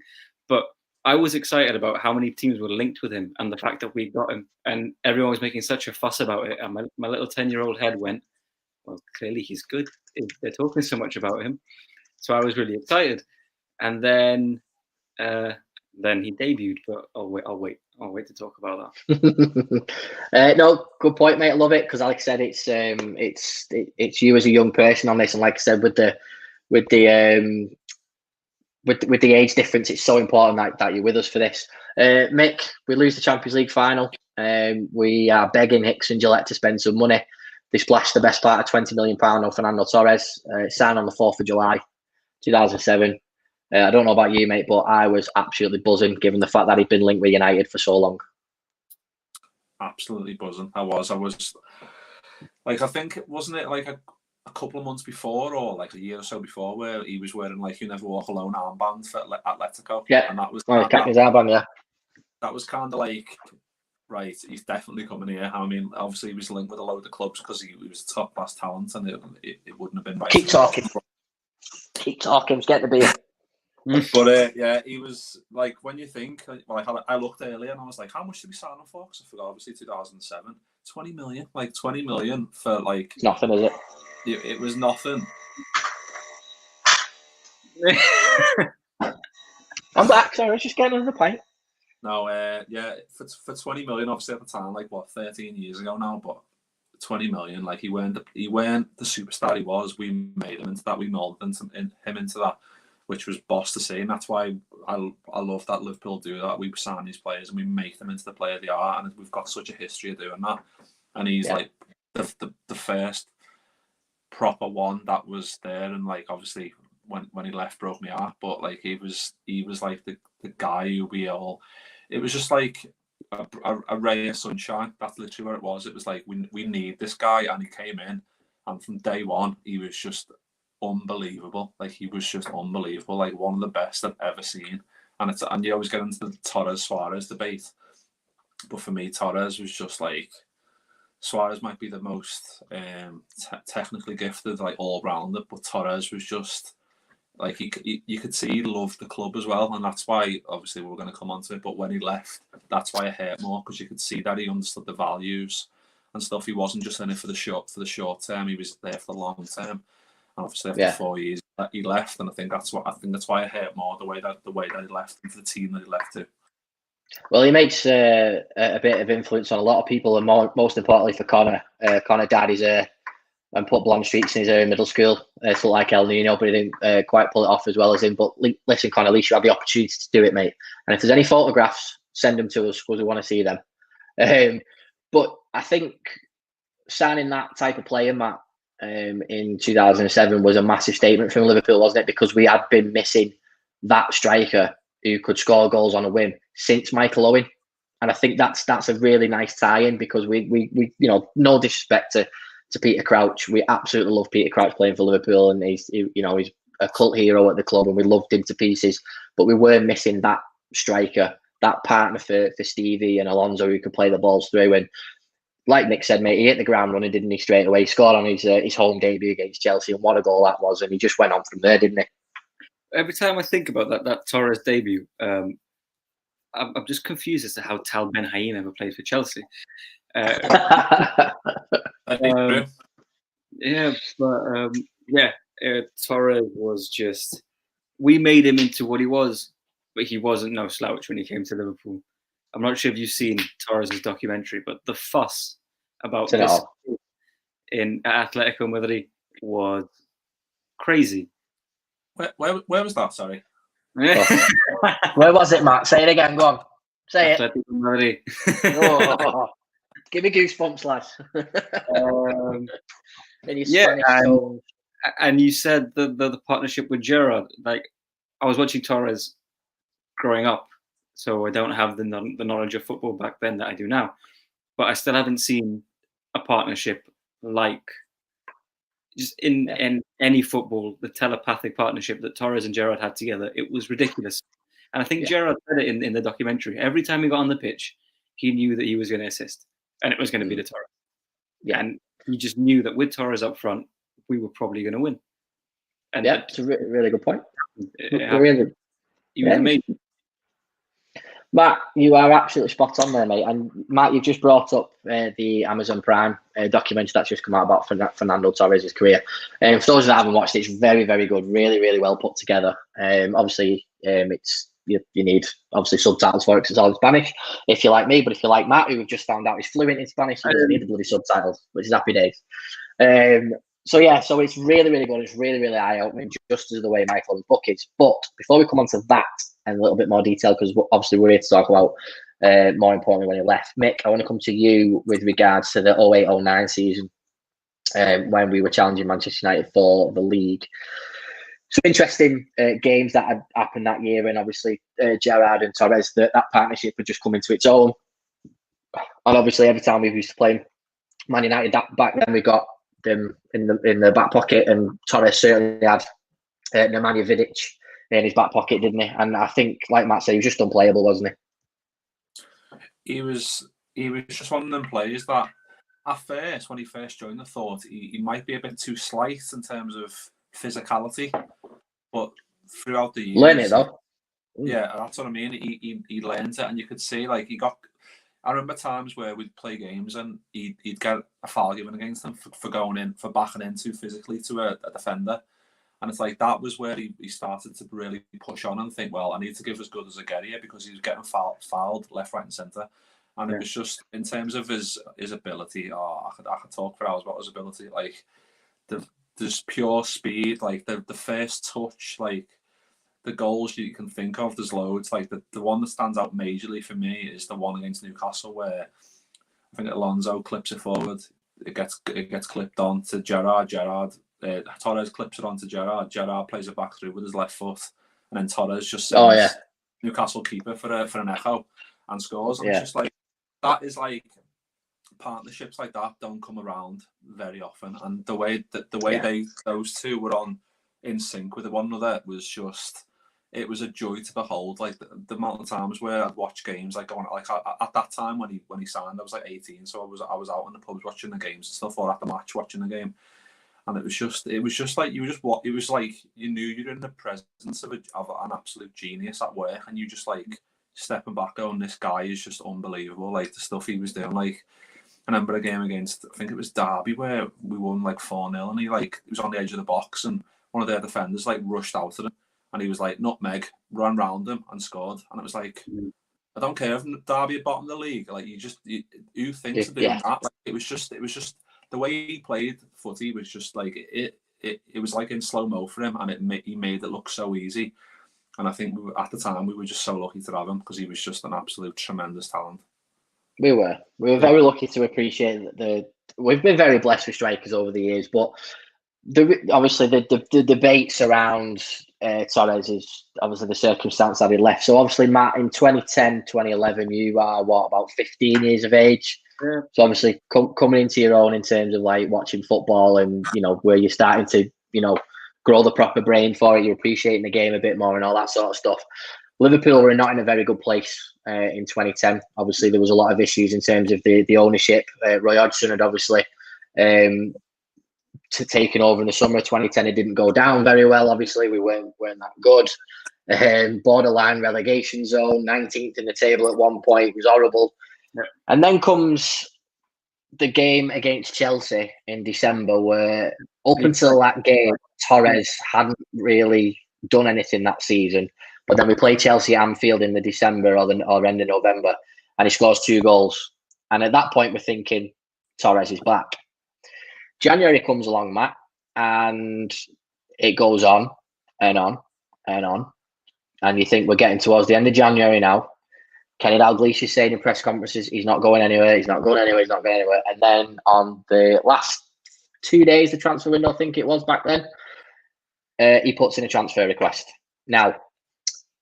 but I was excited about how many teams were linked with him and the fact that we got him, and everyone was making such a fuss about it. And my little 10-year-old head went, well, clearly he's good. They're talking so much about him. So I was really excited. And then he debuted, but I'll wait to talk about that. No, good point, mate. I love it, because like I said, it's you as a young person on this, and like I said, with the age difference, it's so important that you're with us for this. Mick, we lose the Champions League final. We are begging Hicks and Gillette to spend some money. They splashed the best part of £20 million on Fernando Torres. Signed on the 4th of July, 2007. I don't know about you, mate, but I was absolutely buzzing, given the fact that he'd been linked with United for so long. Absolutely buzzing. I was like, I think, wasn't it like a couple of months before, or like a year or so before, where he was wearing like "You Never Walk Alone" armband for Atletico? Yeah, and that was his armband, yeah. That was kind of like, right, he's definitely coming here. I mean, obviously he was linked with a load of clubs because he was a top class talent, and it wouldn't have been right. Keep talking. Get the beer. But yeah, he was like, when you think, like, I looked earlier and I was like, how much did we sign him for? Because I forgot, obviously 2007, 20 million, like 20 million for like, it's nothing, is it? It was nothing. I'm back. Sorry, I was just getting another pint. No, yeah, for 20 million, obviously at the time, like what, 13 years ago now, but 20 million, like he weren't the superstar he was. We made him into that. We molded him into that, which was boss to see, and that's why I love that Liverpool do that. We sign these players and we make them into the player they are, and we've got such a history of doing that. And he's like the first proper one that was there, and like obviously when he left broke me heart, but like he was like the guy who we all, it was just like a ray of sunshine. That's literally where it was. It was like we need this guy, and he came in, and from day one he was just unbelievable. Like he was just unbelievable, like one of the best I've ever seen. And you always get into the Torres Suarez debate, but for me Torres was just like, Suarez might be the most technically gifted, like all-rounder, but Torres was just like, you could see he loved the club as well, and that's why obviously we're going to come on to it. But when he left, that's why it hurt more, because you could see that he understood the values and stuff. He wasn't just in it for the short term; he was there for the long term. And obviously after 4 years, he left, and I think that's why it hurt more, the way that he left, and for the team that he left to. Well, he makes a bit of influence on a lot of people, and most importantly for Connor. Connor dyed his hair and put blonde streaks in his hair in middle school. It's like El Nino, but he didn't quite pull it off as well as him. But listen, Connor, at least you have the opportunity to do it, mate. And if there's any photographs, send them to us, because we want to see them. But I think signing that type of player, Matt, in 2007 was a massive statement from Liverpool, wasn't it? Because we had been missing that striker who could score goals on a whim since Michael Owen. And I think that's a really nice tie-in, because we you know, no disrespect to Peter Crouch, we absolutely love Peter Crouch playing for Liverpool, and he's a cult hero at the club, and we loved him to pieces. But we were missing that striker, that partner for Stevie and Alonso who could play the balls through. And like Mick said, mate, he hit the ground running, didn't he, straight away? He scored on his home debut against Chelsea, and what a goal that was. And he just went on from there, didn't he? Every time I think about that Torres debut, I'm just confused as to how Tal Ben Haim ever played for Chelsea. Yeah, but Torres was just. We made him into what he was, but he wasn't no slouch when he came to Liverpool. I'm not sure if you've seen Torres' documentary, but the fuss about this in Atletico Madrid was crazy. Where was that? Sorry. Where was it, Matt? Say it again. Go on. Say Atletico Madrid. Oh, give me goosebumps, lads. And you said the partnership with Gerrard. Like, I was watching Torres growing up, so I don't have the knowledge of football back then that I do now. But I still haven't seen a partnership like just in any football, the telepathic partnership that Torres and Gerrard had together. It was ridiculous. And I think Gerrard said it in the documentary. Every time he got on the pitch, he knew that he was going to assist, and it was going to be the Torres. Yeah, and he just knew that with Torres up front, we were probably going to win. And it's a really good point. He was amazing. Matt, you are absolutely spot on there, mate. And Matt, you've just brought up the Amazon Prime documentary that's just come out about Fernando Torres' career. And for those that haven't watched it, it's very, very good. Really, really well put together. Obviously, it's you need obviously subtitles for it because it's all in Spanish. If you're like me, but if you're like Matt, who we've just found out is fluent in Spanish, you don't need the bloody subtitles, which is happy days. So it's really, really good. It's really, really eye-opening, just as the way Michael Owen's book is. But before we come on to that and a little bit more detail, because obviously we're here to talk about, more importantly, when he left. Mick, I want to come to you with regards to the 08-09 season, when we were challenging Manchester United for the league. Some interesting games that had happened that year, and obviously Gerrard and Torres, that partnership had just come into its own. And obviously every time we used to play Man United back then, we got them in the back pocket, and Torres certainly had Nemanja Vidic in his back pocket, didn't he? And I think, like Matt said, he was just unplayable, wasn't he? He was just one of them players that at first, when he first joined, I thought he might be a bit too slight in terms of physicality, but throughout the years, learn it though. Yeah, that's what I mean. He learned it, and you could see like he got. I remember times where we'd play games and he'd get a foul given against him for going in, for backing in too physically to a defender. And it's like that was where he started to really push on and think, well, I need to give as good as I get here, because he was getting fouled left, right, and centre. And it was just, in terms of his ability, I could talk for hours about his ability. Like, there's pure speed, like the first touch, like, the goals you can think of, there's loads. Like the one that stands out majorly for me is the one against Newcastle, where I think Alonso clips it forward. It gets clipped on to Gerrard. Torres clips it on to Gerrard. Gerrard plays it back through with his left foot, and then Torres just sends Newcastle keeper for an echo and scores. And it's just like, that is like, partnerships like that don't come around very often. And the way those two were in sync with one another was just. It was a joy to behold. Like the amount of times where I'd watch games, like at that time when he signed, I was like 18, so I was out in the pubs watching the games and stuff, or at the match watching the game, and it was just like it was like you knew you were in the presence of an absolute genius at work, and you just like stepping back, going, this guy is just unbelievable. Like the stuff he was doing. Like I remember a game against, I think it was Derby, where we won like 4-0, and he was on the edge of the box, and one of their defenders like rushed out at him. And he was like, nutmeg, ran round him and scored. And it was like, I don't care if Derby at bottom of the league. Like who thinks of doing that? Like, it was just the way he played footy was just like it was like in slow mo for him, and he made it look so easy. And I think at the time we were just so lucky to have him, because he was just an absolute tremendous talent. We were very lucky to appreciate we've been very blessed with strikers over the years, but obviously the debates around Torres is obviously the circumstance that he left. So obviously, Matt, in 2010, 2011, you are about 15 years of age. Yeah. So obviously coming into your own in terms of like watching football, and where you're starting to grow the proper brain for it, you're appreciating the game a bit more and all that sort of stuff. Liverpool were not in a very good place in 2010. Obviously, there was a lot of issues in terms of the ownership. Roy Hodgson had obviously taken over in the summer of 2010. It didn't go down very well. Obviously, we weren't that good. Borderline relegation zone, 19th in the table at one point. It was horrible. Yeah. And then comes the game against Chelsea in December, where up until that game, Torres hadn't really done anything that season. But then we play Chelsea at Anfield in the December or end of November, and he scores 2 goals. And at that point, we're thinking Torres is back. January comes along, Matt, and it goes on and on and on. And you think we're getting towards the end of January now. Kenny Dalglish is saying in press conferences he's not going anywhere, he's not going anywhere, he's not going anywhere. And then on the last 2 days, the transfer window, I think it was back then, he puts in a transfer request. Now,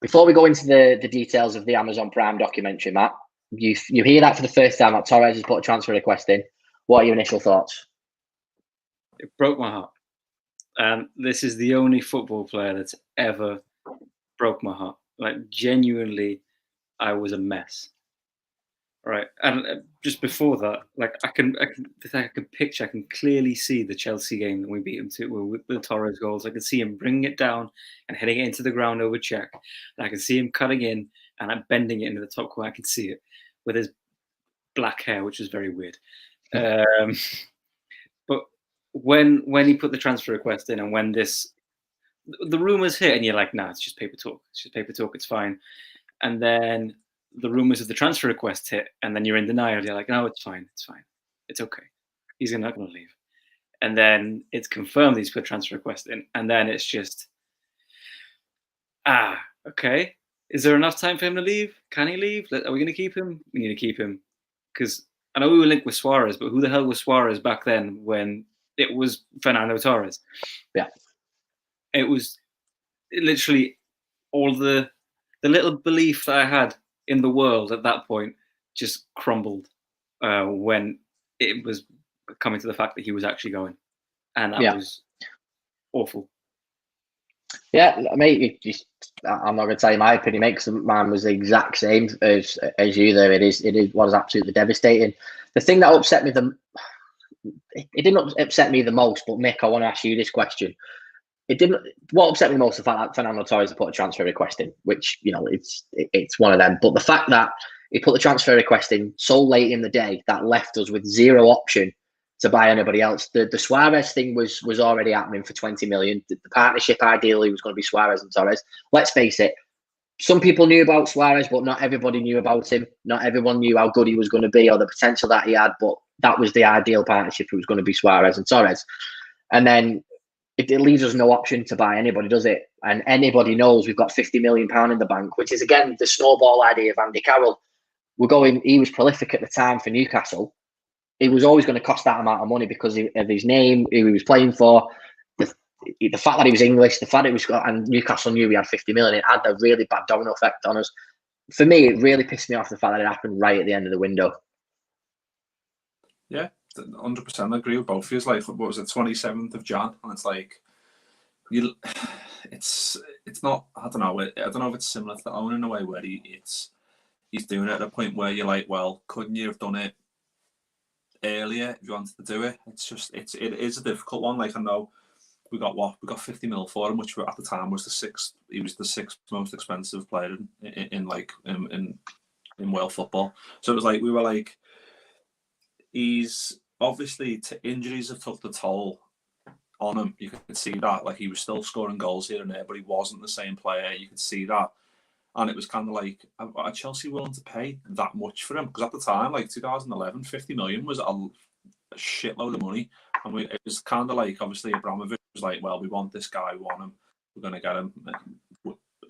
before we go into the details of the Amazon Prime documentary, Matt, you hear that for the first time, that Torres has put a transfer request in. What are your initial thoughts? It broke my heart. And this is the only football player that's ever broke my heart. Like, genuinely, I was a mess. Right. And just before that, like, I can picture, I can clearly see the Chelsea game that we beat him to with the Torres goals. I can see him bringing it down and heading it into the ground over check. And I can see him cutting in and I'm bending it into the top corner. I can see it with his black hair, which is very weird. But when he put the transfer request in and when the rumors hit and you're like, nah, it's just paper talk. It's just paper talk. It's fine. And then the rumors of the transfer request hit and then you're in denial. You're like, no, it's fine. It's fine. It's okay. He's not going to leave. And then it's confirmed he's put a transfer request in. And then it's just, okay. Is there enough time for him to leave? Can he leave? Are we going to keep him? We need to keep him. Because I know we were linked with Suarez, but who the hell was Suarez back then when it was Fernando Torres? Yeah. It was literally all the little belief that I had in the world at that point just crumbled when it was coming to the fact that he was actually going. And that was awful. Yeah, mate, I'm not going to tell you my opinion, mate, because mine was the exact same as you there. It was absolutely devastating. The thing that upset me it didn't upset me the most, but Mick, I want to ask you this question. What upset me most, the fact that Fernando Torres put a transfer request in, which, you know, it's one of them. But the fact that he put the transfer request in so late in the day that left us with zero option to buy anybody else. The Suarez thing was already happening for 20 million. The partnership ideally was going to be Suarez and Torres. Let's face it, some people knew about Suarez, but not everybody knew about him. Not everyone knew how good he was going to be or the potential that he had, but that was the ideal partnership. It was going to be Suarez and Torres. And then it leaves us no option to buy anybody, does it? And anybody knows we've got £50 million in the bank, which is, again, the snowball idea of Andy Carroll. He was prolific at the time for Newcastle. It was always going to cost that amount of money because of his name, who he was playing for, the fact that he was English, the fact it was, and Newcastle knew we had 50 million. It had a really bad domino effect on us. For me, it really pissed me off the fact that it happened right at the end of the window. Yeah, 100% agree with both of you. It's like, what was it, 27th of Jan, and it's like, it's not. I don't know if it's similar to Owen in a way where he's doing it at a point where you're like, well, couldn't you have done it earlier if you wanted to do it? It is a difficult one. Like, I know we got 50 mil for him, which at the time was he was the sixth most expensive player in world football. So it was like, we were like, he's obviously, injuries have took the toll on him. You could see that. Like, he was still scoring goals here and there, but he wasn't the same player. You could see that. And it was kind of like, are Chelsea willing to pay that much for him? Because at the time, like 2011, 50 million was a shitload of money. And it was kind of like, obviously, Abramovich was like, well, we want this guy, we want him, we're going to get him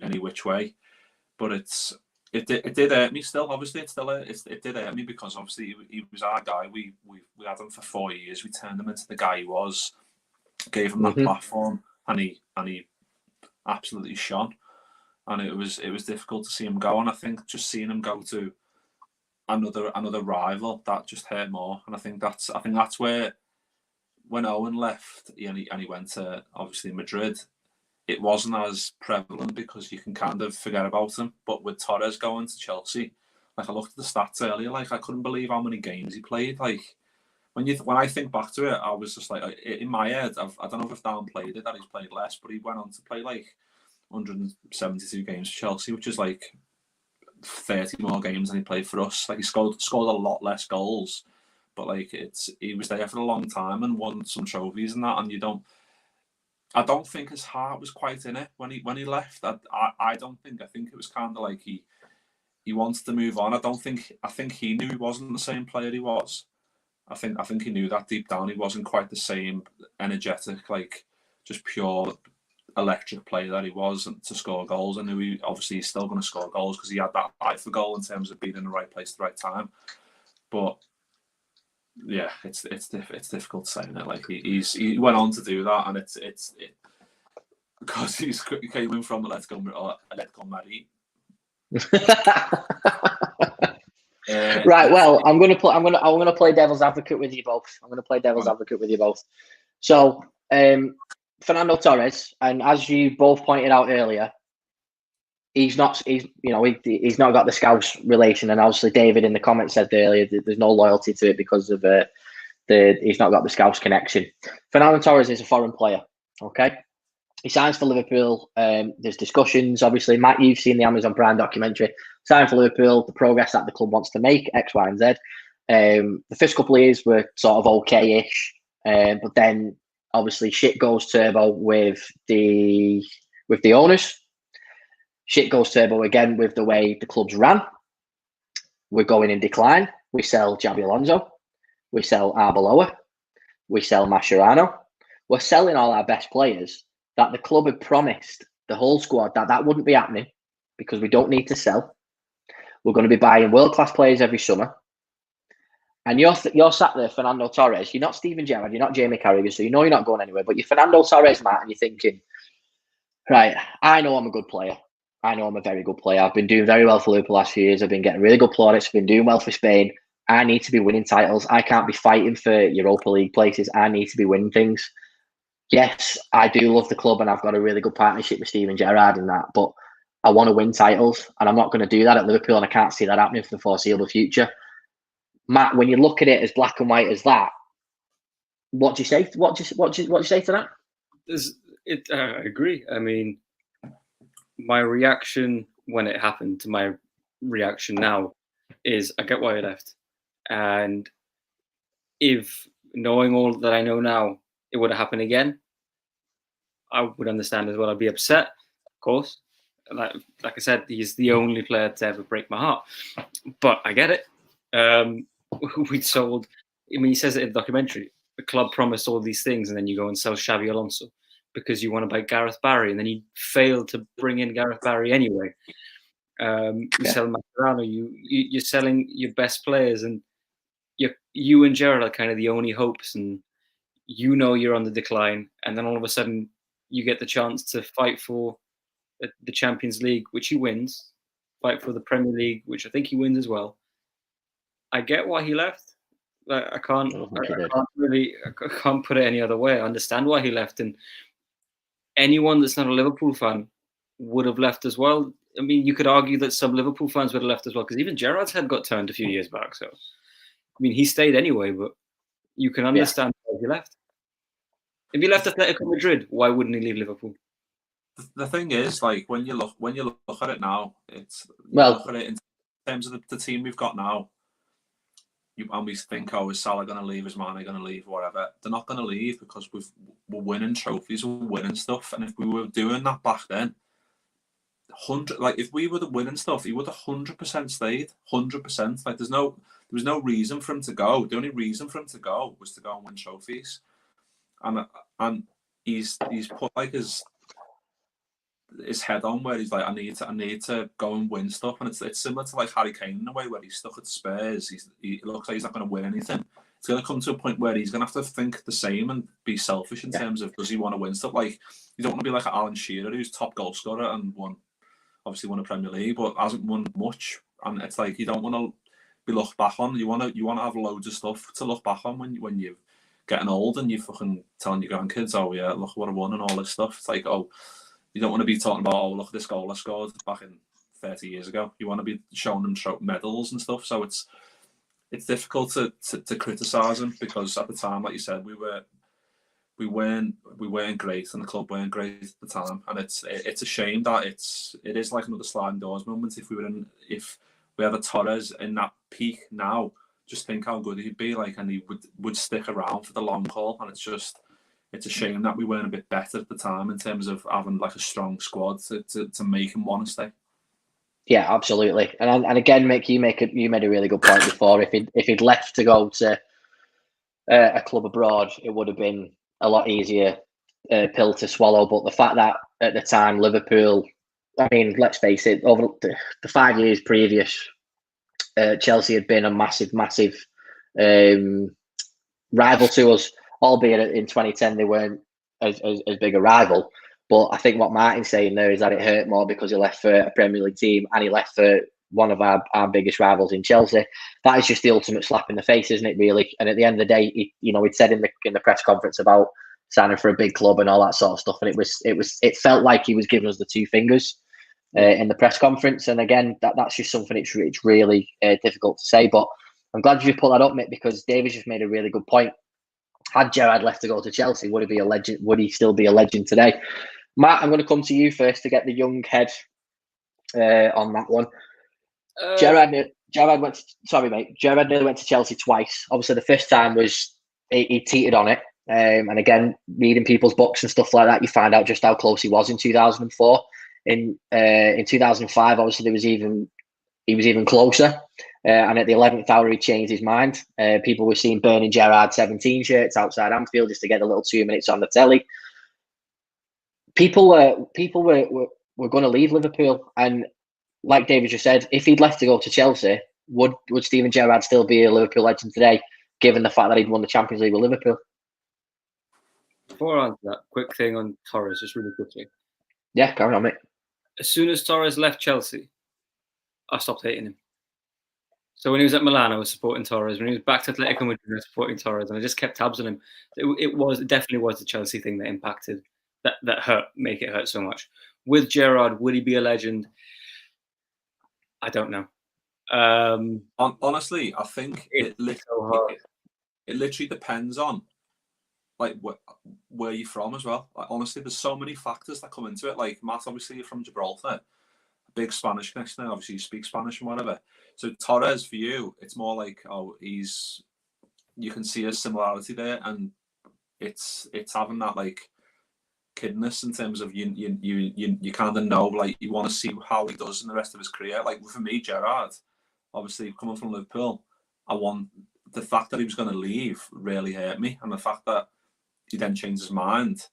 any which way. But it did hurt me still. Obviously, it did hurt me because obviously he was our guy. We had him for 4 years. We turned him into the guy he was, gave him that platform, and he absolutely shone. And it was difficult to see him go. And I think just seeing him go to another rival, that just hurt more. And I think that's where, when Owen left and he went to obviously Madrid, it wasn't as prevalent because you can kind of forget about him. But with Torres going to Chelsea, like, I looked at the stats earlier, like, I couldn't believe how many games he played. Like, when I think back to it, I was just like, in my head, I don't know if I've downplayed it that he's played less, but he went on to play like 172 games for Chelsea, which is like 30 more games than he played for us. Like, he scored a lot less goals, but like he was there for a long time and won some trophies and that, and I don't think his heart was quite in it when he left. I don't think. I think it was kind of like he wants to move on. I think he knew he wasn't the same player he was. I think he knew that deep down he wasn't quite the same energetic, like just pure electric player that he was to score goals. I knew obviously he's still going to score goals because he had that eye for goal in terms of being in the right place at the right time. But yeah, it's difficult saying it. Like he went on to do that, and it's because he came in from the Let's Go Marie. Right. Well, I'm gonna play devil's advocate with you both. So, Fernando Torres, and as you both pointed out earlier, he's not got the Scouse relation, and obviously David in the comments said earlier that there's no loyalty to it because of he's not got the Scouse connection. Fernando Torres is a foreign player. Okay. He signs for Liverpool. There's discussions. Obviously, Matt, you've seen the Amazon Prime documentary. Sign for Liverpool, the progress that the club wants to make, X, Y, and Z. The first couple of years were sort of okay-ish, but then obviously shit goes turbo with the owners. Shit goes turbo again with the way the club's ran. We're going in decline. We sell Xabi Alonso. We sell Arbeloa. We sell Mascherano. We're selling all our best players that the club had promised the whole squad that wouldn't be happening because we don't need to sell. We're going to be buying world-class players every summer. And you're sat there, Fernando Torres. You're not Steven Gerrard. You're not Jamie Carragher, so you know you're not going anywhere. But you're Fernando Torres, Matt, and you're thinking, right, I know I'm a good player. I know I'm a very good player. I've been doing very well for Liverpool the last few years. I've been getting really good plaudits. I've been doing well for Spain. I need to be winning titles. I can't be fighting for Europa League places. I need to be winning things. Yes, I do love the club and I've got a really good partnership with Steven Gerrard and that, but I want to win titles and I'm not going to do that at Liverpool and I can't see that happening for the foreseeable future. Matt, when you look at it as black and white as that, what do you say? What do you say to that? I agree. I mean, my reaction when it happened to my reaction now is I get why he left. And if knowing all that I know now, it would have happened again, I would understand as well. I'd be upset, of course. Like I said, he's the only player to ever break my heart. But I get it. We'd sold. I mean, he says it in the documentary. The club promised all these things, and then you go and sell Xabi Alonso because you want to buy Gareth Barry, and then you fail to bring in Gareth Barry anyway. You sell Mascherano. You're selling your best players, and you and Gerrard are kind of the only hopes, and you know you're on the decline, and then all of a sudden you get the chance to fight for the Champions League, which he wins, fight for the Premier League, which I think he wins as well. I get why he left. Like, I can't put it any other way. I understand why he left, and anyone that's not a Liverpool fan would have left as well. I mean, you could argue that some Liverpool fans would have left as well, because even Gerrard's head got turned a few years back. So, I mean, he stayed anyway, but you can understand why he left. If he left Atletico Madrid, why wouldn't he leave Liverpool? The thing is, like when you look at it now, look at it in terms of the team we've got now. And we think, is Salah going to leave? Is Mane going to leave? Whatever. They're not going to leave because we're winning trophies, we're winning stuff. And if we were doing that back then, if we were winning stuff, he would have 100% stayed. 100%. Like there was no reason for him to go. The only reason for him to go was to go and win trophies. And he's put like his head on where he's like, I need to go and win stuff. And it's similar to like Harry Kane in a way where he's stuck at Spurs. He looks like he's not going to win anything. It's going to come to a point where he's going to have to think the same and be selfish in terms of, does he want to win stuff? Like, you don't want to be like Alan Shearer, who's top goal scorer and obviously won a Premier League, but hasn't won much. And it's like, you don't want to be looked back on. You want to have loads of stuff to look back on when you're getting old and you're fucking telling your grandkids, oh yeah, look what I won and all this stuff. It's like, you don't want to be talking about, oh, look at this goal I scored back in 30 years ago. You want to be showing them medals and stuff. So it's difficult to criticise him because at the time, like you said, we weren't great and the club weren't great at the time. And it's a shame that it is like another sliding doors moment. If we had a Torres in that peak now, just think how good he'd be, like, and he would stick around for the long haul. And it's a shame that we weren't a bit better at the time in terms of having like a strong squad to make him want to stay. Yeah, absolutely. And again, Mick, you made a really good point before. If he'd left to go to a club abroad, it would have been a lot easier pill to swallow. But the fact that at the time Liverpool, I mean, let's face it, over the 5 years previous, Chelsea had been a massive rival to us, albeit in 2010 they weren't as big a rival. But I think what Martin's saying there is that it hurt more because he left for a Premier League team and he left for one of our biggest rivals in Chelsea. That is just the ultimate slap in the face, isn't it, really? And at the end of the day, he'd said in the press conference about signing for a big club and all that sort of stuff, and it felt like he was giving us the two fingers in the press conference. And again, that's just something it's really difficult to say. But I'm glad you put that up, Mick, because David's just made a really good point. Had Gerrard left to go to Chelsea, would he be a legend? Would he still be a legend today? Matt, I'm going to come to you first to get the young head on that one. Gerrard nearly went to Chelsea twice. Obviously, the first time was he teetered on it. And again, reading people's books and stuff like that, you find out just how close he was in 2004. In 2005, obviously, he was even closer. And at the 11th hour, he changed his mind. People were seeing burning Gerrard 17 shirts outside Anfield just to get a little 2 minutes on the telly. People were going to leave Liverpool, and like David just said, if he'd left to go to Chelsea, would Steven Gerrard still be a Liverpool legend today, given the fact that he'd won the Champions League with Liverpool? Before I answer that, quick thing on Torres, just really quickly. Yeah, carry on, mate. As soon as Torres left Chelsea, I stopped hating him. So when he was at Milan, I was supporting Torres. When he was back to Atletico Madrid, I was supporting Torres, and I just kept tabs on him. It definitely was the Chelsea thing that impacted, that hurt, make it hurt so much. With Gerrard, would he be a legend? I don't know. Honestly, I think it literally depends on like where you're from as well. Like, honestly, there's so many factors that come into it. Like Matt, obviously you're from Gibraltar, a big Spanish connection. Obviously, you speak Spanish and whatever. So Torres, for you, it's more like, you can see a similarity there, and it's having that like kidness in terms of you kind of know, like, you want to see how he does in the rest of his career. Like for me, Gerrard, obviously coming from Liverpool, the fact that he was going to leave really hurt me, and the fact that he then changed his mind,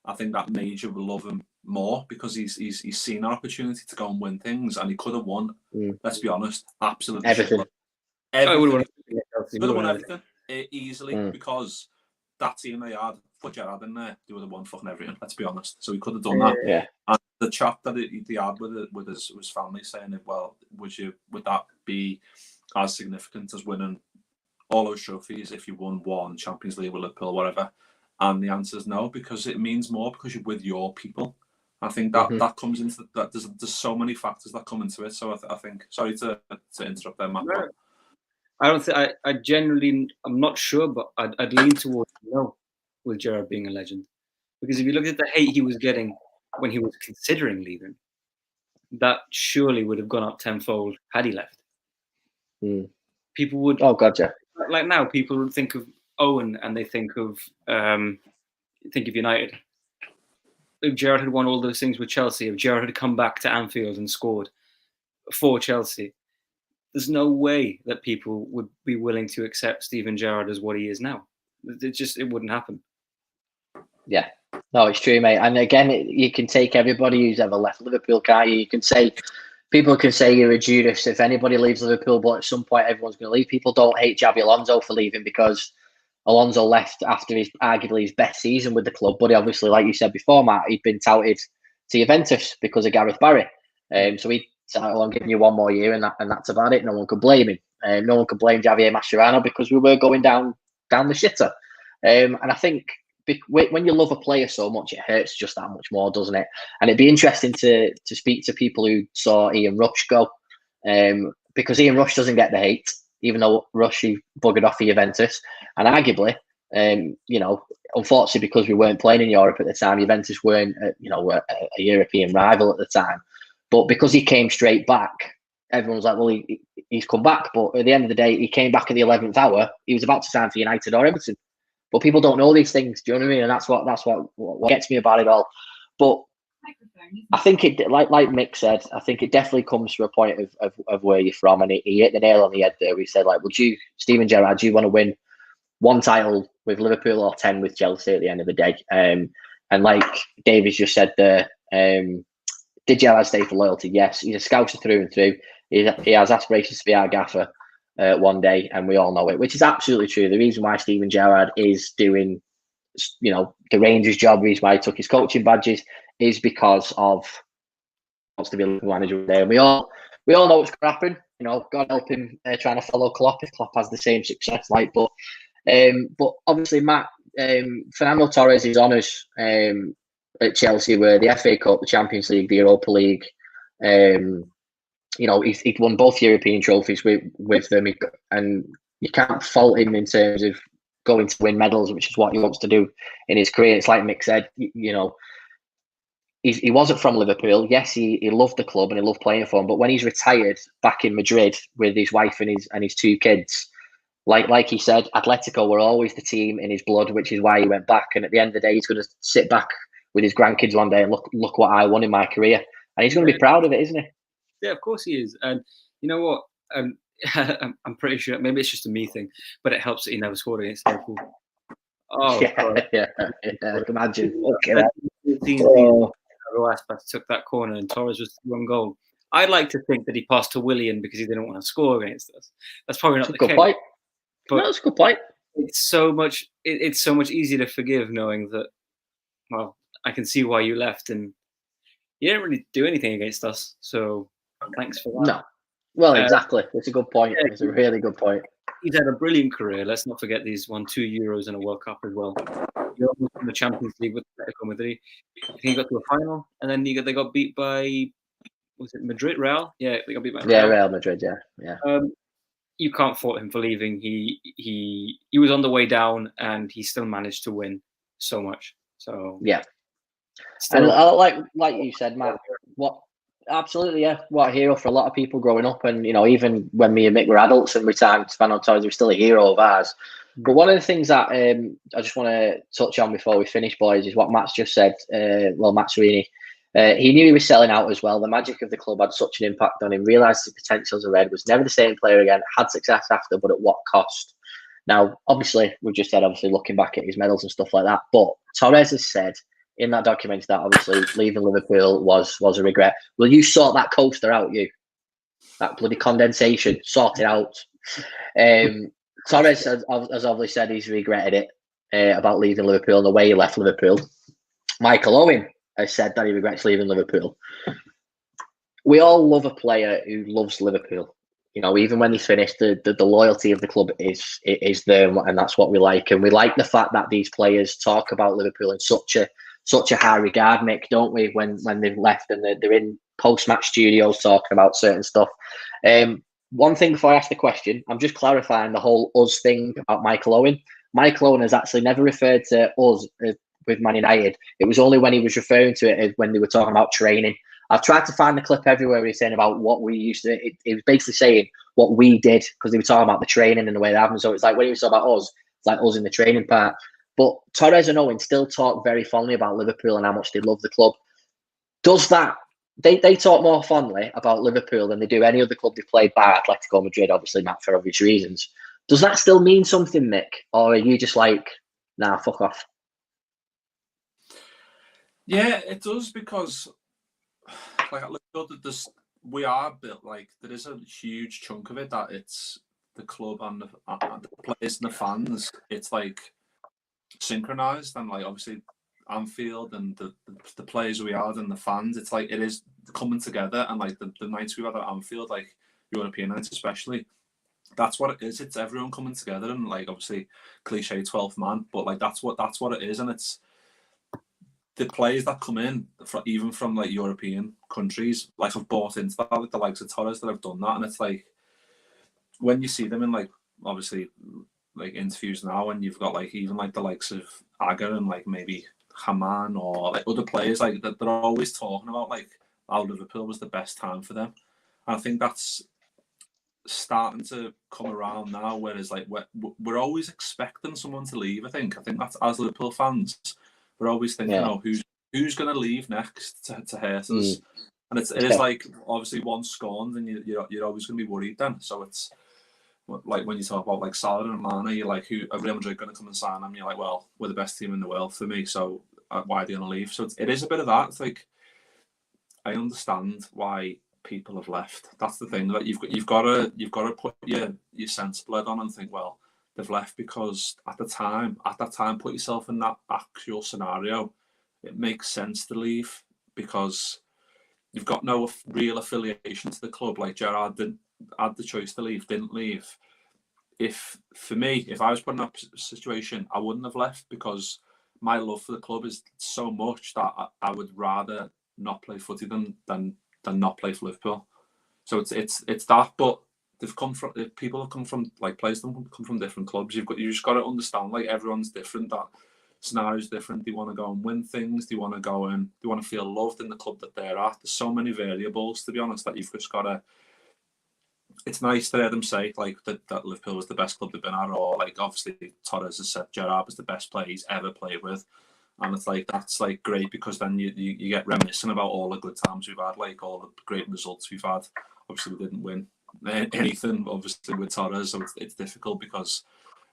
I think that made you love him more, because he's seen an opportunity to go and win things, and he could have won. Let's be honest, absolutely everything. Everything. He would have won everything easily, because that team they had, put Gerrard in there, they would have won fucking everything. Let's be honest. So he could have done that. Yeah. And the chat that he had with his family, saying, well, would that be as significant as winning all those trophies if you won one Champions League with Liverpool, whatever? And the answer is no, because it means more because you're with your people. I think that comes into that. There's so many factors that come into it. So I think, sorry to interrupt there, Matt. No. I don't think I generally, I'm not sure, but I'd lean towards no with Gerrard being a legend, because if you look at the hate he was getting when he was considering leaving, that surely would have gone up tenfold had he left. People would. Oh, gotcha. Like now, people would think of Owen and they think of United. If Gerrard had won all those things with Chelsea, if Gerrard had come back to Anfield and scored for Chelsea, there's no way that people would be willing to accept Steven Gerrard as what he is now. It wouldn't happen. Yeah. No, it's true, mate. And again, you can take everybody who's ever left Liverpool, can't you? You can say, people can say you're a Judas if anybody leaves Liverpool, but at some point everyone's going to leave. People don't hate Xabi Alonso for leaving because Alonso left after arguably his best season with the club. But obviously, like you said before, Matt, he'd been touted to Juventus because of Gareth Barry. So he said, I'm giving you one more year, and that's about it. No one could blame him. No one could blame Javier Mascherano because we were going down the shitter. And I think when you love a player so much, it hurts just that much more, doesn't it? And it'd be interesting to speak to people who saw Ian Rush go, because Ian Rush doesn't get the hate, even though Rush, he buggered off for Juventus. And arguably, unfortunately, because we weren't playing in Europe at the time, Juventus weren't, a European rival at the time. But because he came straight back, everyone was like, well, he's come back. But at the end of the day, he came back at the 11th hour. He was about to sign for United or Everton. But people don't know these things. Do you know what I mean? And that's what gets me about it all. But I think it, like Mick said, I think it definitely comes from a point of where you're from. And he hit the nail on the head there. He said, like, would you, Steven Gerrard, do you want to win one title with Liverpool or 10 with Chelsea at the end of the day? And like Davies just said there, did Gerrard stay for loyalty? Yes. He's a Scouser through and through. He has aspirations to be our gaffer one day, and we all know it, which is absolutely true. The reason why Steven Gerrard is doing, the Rangers job, the reason why he took his coaching badges, is because of wants to be a Liverpool manager there. And we all know what's going to happen. God help him trying to follow Klopp if Klopp has the same success. But obviously, Matt, Fernando Torres is honours at Chelsea were the FA Cup, the Champions League, the Europa League. He'd won both European trophies with them, and you can't fault him in terms of going to win medals, which is what he wants to do in his career. It's like Mick said, he wasn't from Liverpool. Yes, he loved the club and he loved playing for them. But when he's retired back in Madrid with his wife and his two kids, like he said, Atletico were always the team in his blood, which is why he went back. And at the end of the day, he's going to sit back with his grandkids one day and look what I won in my career. And he's going to be proud of it, isn't he? Yeah, of course he is. And you know what? I'm pretty sure, maybe it's just a me thing, but it helps that he never scored against Liverpool. Oh, yeah. Imagine. Okay. Took that corner and Torres was one goal. I'd like to think that he passed to Willian because he didn't want to score against us. That's probably not the case. Point. But no, that's a good point. It's so much easier to forgive knowing that, well, I can see why you left and you didn't really do anything against us. So thanks for that. No. Well, exactly. It's a good point. Yeah, it's a really good point. He's had a brilliant career. Let's not forget he's won 2 Euros and a World Cup as well. He almost won the Champions League with Atletico Madrid. He got to a final, and then they got beat by, was it Madrid, Real? Yeah, they got beat by Real. Yeah, Real Madrid, yeah. You can't fault him for leaving. He was on the way down, and he still managed to win so much. So yeah. And like you said, Matt, absolutely, yeah. What a hero for a lot of people growing up. And, even when me and Mick were adults and retired Fernando Torres, he was still a hero of ours. But one of the things that I just want to touch on before we finish, boys, is what Matt's just said. Matt Sweeney, he knew he was selling out as well. The magic of the club had such an impact on him, realised his potential as a Red, was never the same player again, had success after, but at what cost? Now, obviously, we've just said, looking back at his medals and stuff like that. But Torres has said in that documentary that obviously leaving Liverpool was a regret. Will you sort that coaster out, you? That bloody condensation, sort it out. Torres has obviously said he's regretted it about leaving Liverpool and the way he left Liverpool. Michael Owen has said that he regrets leaving Liverpool. We all love a player who loves Liverpool. Even when he's finished, the loyalty of the club is there, and that's what we like. And we like the fact that these players talk about Liverpool in such a high regard, Mick, don't we? When they've left and they're in post-match studios talking about certain stuff. One thing before I ask the question, I'm just clarifying the whole us thing about Michael Owen. Michael Owen has actually never referred to us with Man United. It was only when he was referring to it when they were talking about training. I've tried to find the clip everywhere where he's saying about what we used to. It was basically saying what we did because they were talking about the training and the way that happened. So it's like when he was talking about us, it's like us in the training part. But Torres and Owen still talk very fondly about Liverpool and how much they love the club. Does that... They talk more fondly about Liverpool than they do any other club they've played by Atletico Madrid, obviously, Matt, for obvious reasons. Does that still mean something, Mick? Or are you just like, nah, fuck off? Yeah, it does, because we are built, there is a huge chunk of it that it's the club and the players and the fans. It's synchronized, and obviously Anfield and the players we had and the fans, it's it is coming together. And the nights we've had at Anfield, European nights especially, that's what it is. It's everyone coming together, and obviously cliche 12th man, but that's what it is. And it's the players that come in even from European countries have bought into that, the likes of Torres that have done that. And it's when you see them in obviously interviews now, and you've got even the likes of Aga and maybe Haman or other players that they're always talking about how Liverpool was the best time for them, And I think that's starting to come around now, whereas like we're always expecting someone to leave. I think that's, as Liverpool fans, we're always thinking, oh, who's going to leave next to hurt us. And it is like, obviously, once scorned, and you're always going to be worried then. So it's like when you talk about like Salah and Mane, you're like, who are Real Madrid going to come and sign them? You're like, well, we're the best team in the world for me, so why are they going to leave? So it is a bit of that. It's like, I understand why people have left. That's the thing. That you've got to put your sensible head on and think, well, they've left because at that time, put yourself in that actual scenario. It makes sense to leave because you've got no real affiliation to the club. Like Gerrard had the choice to leave, didn't leave. If I was put in that situation, I wouldn't have left because my love for the club is so much that I would rather not play footy than not play for Liverpool. So it's that, but people have come from, like, players come from different clubs. You just got to understand, like, everyone's different. That scenario's different. They want to go and win things. They want to feel loved in the club that they're at. There's so many variables, to be honest, that you've just got to. It's nice to hear them say like that Liverpool was the best club they've been at, or like obviously Torres has said Gerrard was the best player he's ever played with, and it's like that's like great because then you get reminiscent about all the good times we've had, like all the great results we've had. Obviously we didn't win anything obviously with Torres, so it's difficult because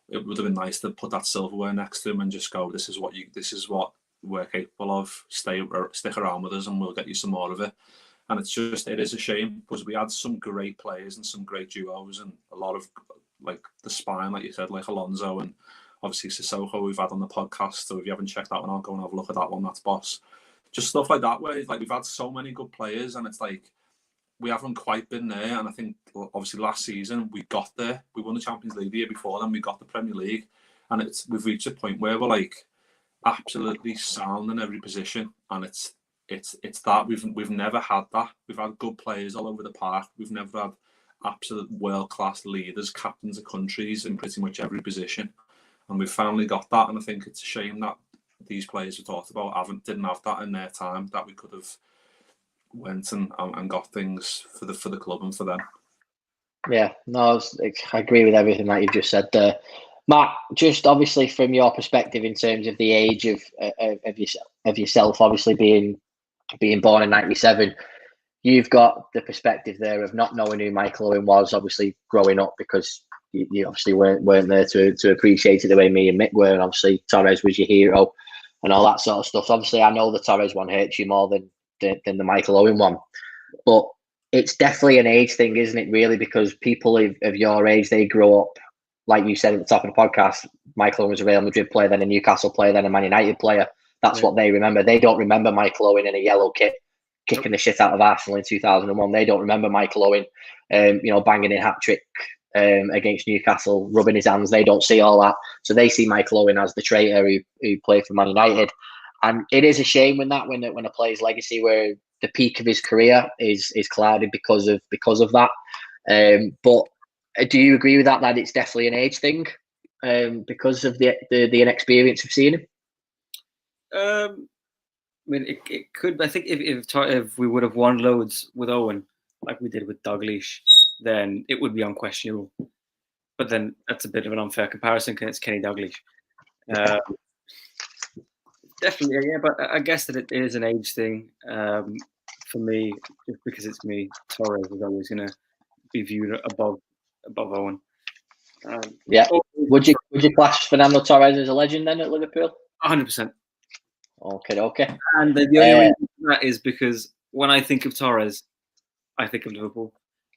it would have been nice to put that silverware next to him and just go, this is what we're capable of. Stick around with us and we'll get you some more of it. And it is a shame because we had some great players and some great duos and a lot of, like, the spine, like you said, like Alonso and obviously Sissoko we've had on the podcast. So if you haven't checked that one out, go and have a look at that one. That's boss. Just stuff like that where, like, we've had so many good players and it's like we haven't quite been there. And I think obviously last season we got there. We won the Champions League the year before, then we got the Premier League, and we've reached a point where we're like absolutely sound in every position, and it's that we've never had that. We've had good players all over the park. We've never had absolute world-class leaders, captains of countries in pretty much every position, and we've finally got that. And I think it's a shame that these players we talked about didn't have that in their time, that we could have went and got things for the club and for them. Yeah, no, I agree with everything that you've just said there. Matt, just obviously from your perspective in terms of the age of yourself, obviously being born in '97, you've got the perspective there of not knowing who Michael Owen was, obviously growing up, because you obviously weren't there to appreciate it the way me and Mick were, and obviously Torres was your hero and all that sort of stuff. So obviously, I know the Torres one hurts you more than the Michael Owen one, but it's definitely an age thing, isn't it? Really, because people of your age, they grow up, like you said at the top of the podcast. Michael Owen was a Real Madrid player, then a Newcastle player, then a Man United player. That's what they remember. They don't remember Michael Owen in a yellow kit kicking the shit out of Arsenal in 2001. They don't remember Michael Owen, banging in hat-trick against Newcastle, rubbing his hands. They don't see all that. So they see Michael Owen as the traitor who played for Man United. And it is a shame when a player's legacy, where the peak of his career is clouded because of that. But do you agree with that it's definitely an age thing because of the inexperience of seeing him? I mean, it could. I think if we would have won loads with Owen, like we did with Dalglish, then it would be unquestionable. But then that's a bit of an unfair comparison because it's Kenny Dalglish. Definitely, yeah. But I guess that it is an age thing for me, just because it's me. Torres is always going to be viewed above Owen. Yeah. Would you class Fernando Torres as a legend then at Liverpool? 100%. Okay. And the only reason for that is because when I think of Torres, I think of Liverpool.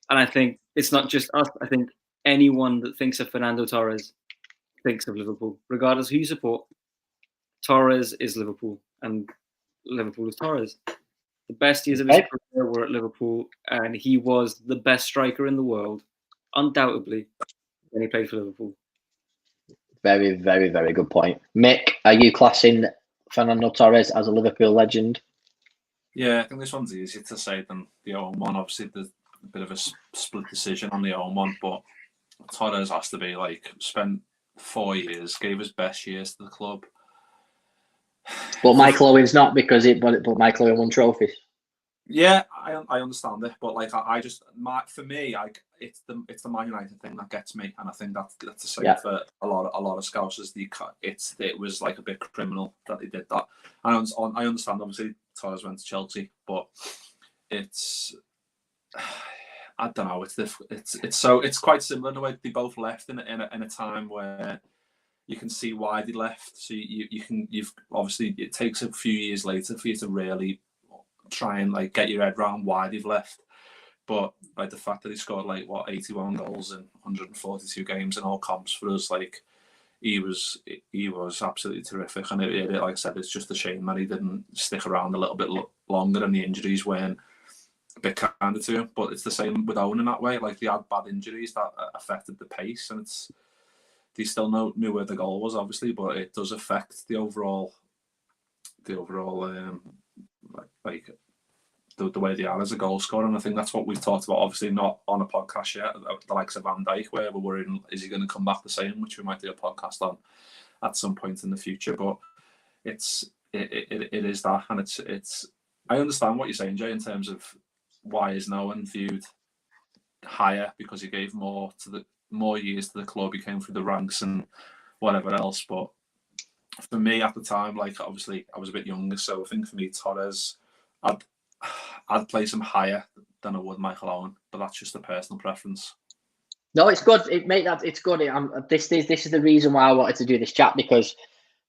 And I think it's not just us. I think anyone that thinks of Fernando Torres thinks of Liverpool. Regardless who you support, Torres is Liverpool and Liverpool is Torres. The best years of his career were at Liverpool, and he was the best striker in the world, undoubtedly, when he played for Liverpool. Very, very, very good point. Mick, are you classing Fernando Torres as a Liverpool legend? Yeah, I think this one's easier to say than the Owen one. Obviously, there's a bit of a split decision on the Owen one, but Torres has to be, like, spent 4 years, gave his best years to the club. But Michael Owen's not, but Michael Owen won trophies. Yeah, I understand it, but like I just for me, like it's the Man United thing that gets me, and I think that's the same for a lot of Scousers. It was like a bit criminal that they did that. I understand obviously Torres went to Chelsea, but it's I don't know. It's quite similar in the way they both left in a time where you can see why they left. So you've obviously it takes a few years later for you to really try and like get your head around why they've left. But like the fact that he scored like 81 goals in 142 games in all comps for us, like he was absolutely terrific. And like I said, it's just a shame that he didn't stick around a little bit longer and the injuries weren't a bit kinder to him. But it's the same with Owen in that way. Like they had bad injuries that affected the pace, and they still knew where the goal was, obviously, but it does affect the overall like the way they are as a goal scorer. And I think that's what we've talked about, obviously not on a podcast yet, the likes of Van Dijk, where we're worried, is he going to come back the same, which we might do a podcast on at some point in the future. But it is that, and it's I understand what you're saying, Jay, in terms of why is no one viewed higher, because he gave more years to the club, he came through the ranks and whatever else. But for me at the time, like obviously I was a bit younger, so I think for me Torres, I'd place him higher than I would Michael Owen, but that's just a personal preference. No, it's good. It's good. This is the reason why I wanted to do this chat, because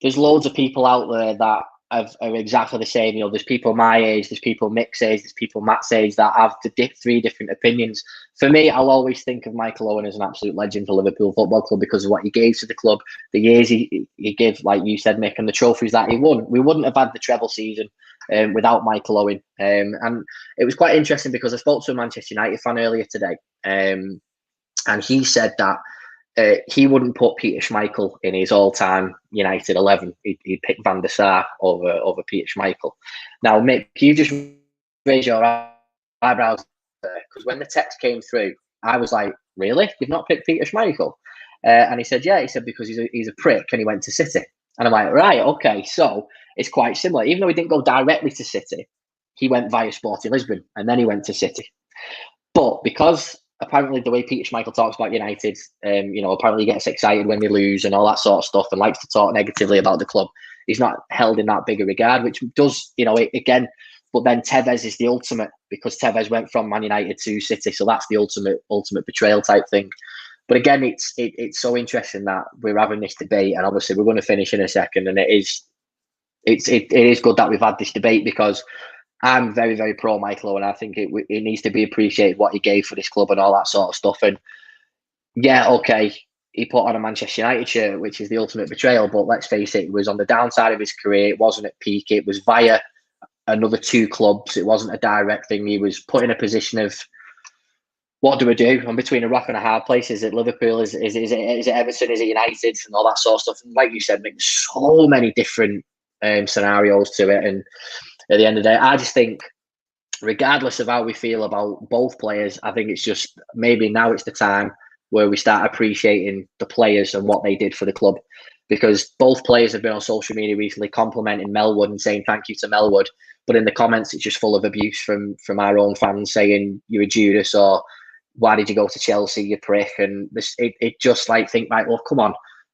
there's loads of people out there that are exactly the same. You know, there's people my age, there's people Mick's age, there's people Matt's age that have three different opinions. For me, I'll always think of Michael Owen as an absolute legend for Liverpool Football Club because of what he gave to the club, the years he gave, like you said, Mick, and the trophies that he won. We wouldn't have had the treble season without Michael Owen. And it was quite interesting because I spoke to a Manchester United fan earlier today, and he said that he wouldn't put Peter Schmeichel in his all-time United 11. He'd pick Van der Sar over Peter Schmeichel. Now, Mick, you just raise your eyebrows there, because when the text came through, I was like, really? You've not picked Peter Schmeichel? And he said, yeah. He said, because he's a prick and he went to City. And I'm like, right, okay. So it's quite similar. Even though he didn't go directly to City, he went via Sporting Lisbon and then he went to City. But because apparently the way Peter Schmeichel talks about United, apparently he gets excited when they lose and all that sort of stuff and likes to talk negatively about the club. He's not held in that big a regard, which does, again, but then Tevez is the ultimate, because Tevez went from Man United to City. So that's the ultimate betrayal type thing. But again, it's so interesting that we're having this debate, and obviously we're going to finish in a second. And it is good that we've had this debate, because I'm very, very pro Michael Owen. I think it needs to be appreciated what he gave for this club and all that sort of stuff. And yeah, okay, he put on a Manchester United shirt, which is the ultimate betrayal. But let's face it was on the downside of his career. It wasn't at peak. It was via another two clubs. It wasn't a direct thing. He was put in a position of, what do we do? I'm between a rock and a hard place. Is it Liverpool? Is it Everton? Is it United? And all that sort of stuff. And like you said, Mick, so many different scenarios to it. And at the end of the day, I just think, regardless of how we feel about both players, I think it's just maybe now it's the time where we start appreciating the players and what they did for the club. Because both players have been on social media recently complimenting Melwood and saying thank you to Melwood. But in the comments, it's just full of abuse from our own fans saying you're a Judas, or why did you go to Chelsea, you prick? And it just like think, right, well, come on.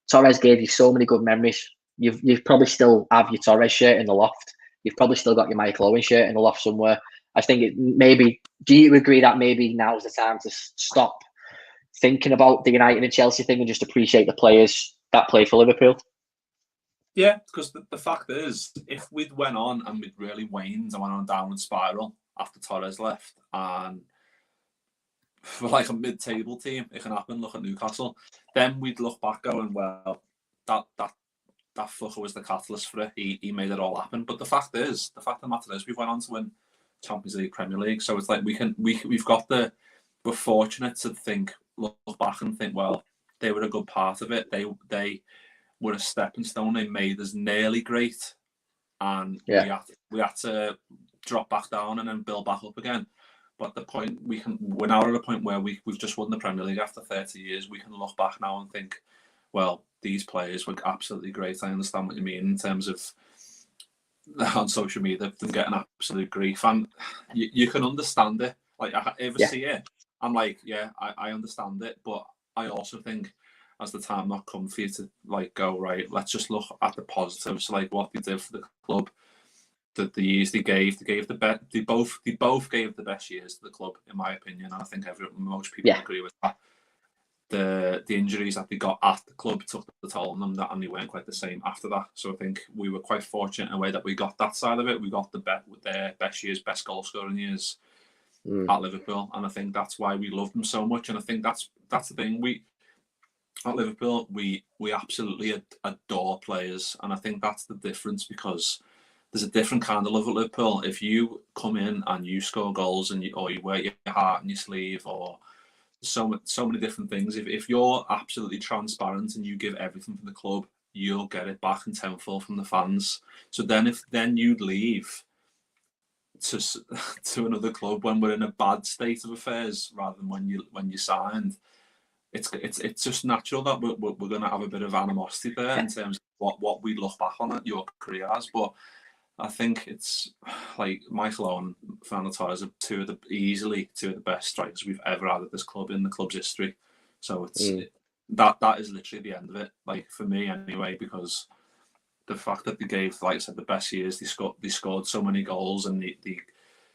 Torres gave you so many good memories. You've probably still have your Torres shirt in the loft. You've probably still got your Michael Owen shirt in the loft somewhere. I think do you agree that maybe now's the time to stop thinking about the United and Chelsea thing and just appreciate the players that play for Liverpool? Yeah, because the fact is, if we'd went on and we'd really waned and went on a downward spiral after Torres left, and for like a mid-table team, it can happen, look at Newcastle, then we'd look back going, well, that fucker was the catalyst for it. He made it all happen. But the fact of the matter is, we went on to win Champions League, Premier League. So it's like we're fortunate to look back and think, well, they were a good part of it. They were a stepping stone. They made us nearly great, and we had to drop back down and then build back up again. But the point we're now at a point where we've just won the Premier League after 30 years. We can look back now and think, well, these players were absolutely great. I understand what you mean in terms of on social media, them getting absolute grief, and you can understand it. Like, I ever see it, I'm like, yeah, I understand it, but I also think, has the time not come for you to like go, right, let's just look at the positives, like what they did for the club, the years they gave the best, they both gave the best years to the club, in my opinion. And I think most people agree with that. The injuries that they got at the club took the toll on them, and they weren't quite the same after that. So I think we were quite fortunate in a way that we got that side of it. We got their best years, best goal scoring years at Liverpool, and I think that's why we love them so much. And I think that's the thing. We at Liverpool, we absolutely adore players, and I think that's the difference, because there's a different kind of love at Liverpool. If you come in and you score goals or you wear your heart on your sleeve, or so many different things. If you're absolutely transparent and you give everything for the club, you'll get it back in tenfold from the fans. So then you'd leave to another club when we're in a bad state of affairs, rather than when you signed. It's just natural that we're going to have a bit of animosity there in terms of what we look back on at your career as. But I think it's like Michael Owen and Fernando Torres are easily two of the best strikers we've ever had at this club in the club's history. So it's that is literally the end of it, like for me anyway, because the fact that they gave, like I said, the best years, they scored so many goals, and the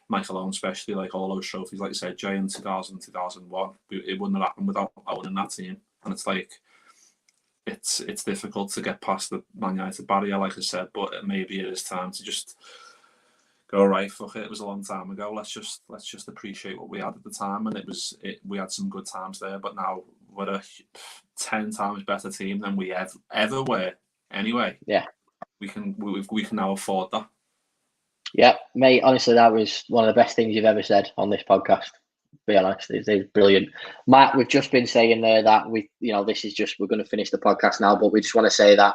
Michael Owen especially, like all those trophies, like you said, Jay, in 2000, 2001, it wouldn't have happened without Owen in that team. And it's like, it's difficult to get past the Man United barrier, like I said, but maybe it is time to just go, right, fuck it, it was a long time ago. Let's just appreciate what we had at the time, and we had some good times there. But now we're a 10 times better team than we ever were. Anyway, we can now afford that. Yeah, mate. Honestly, that was one of the best things you've ever said on this podcast. Be honest, it's brilliant. Matt, we've just been saying there that this is just, we're going to finish the podcast now, but we just want to say that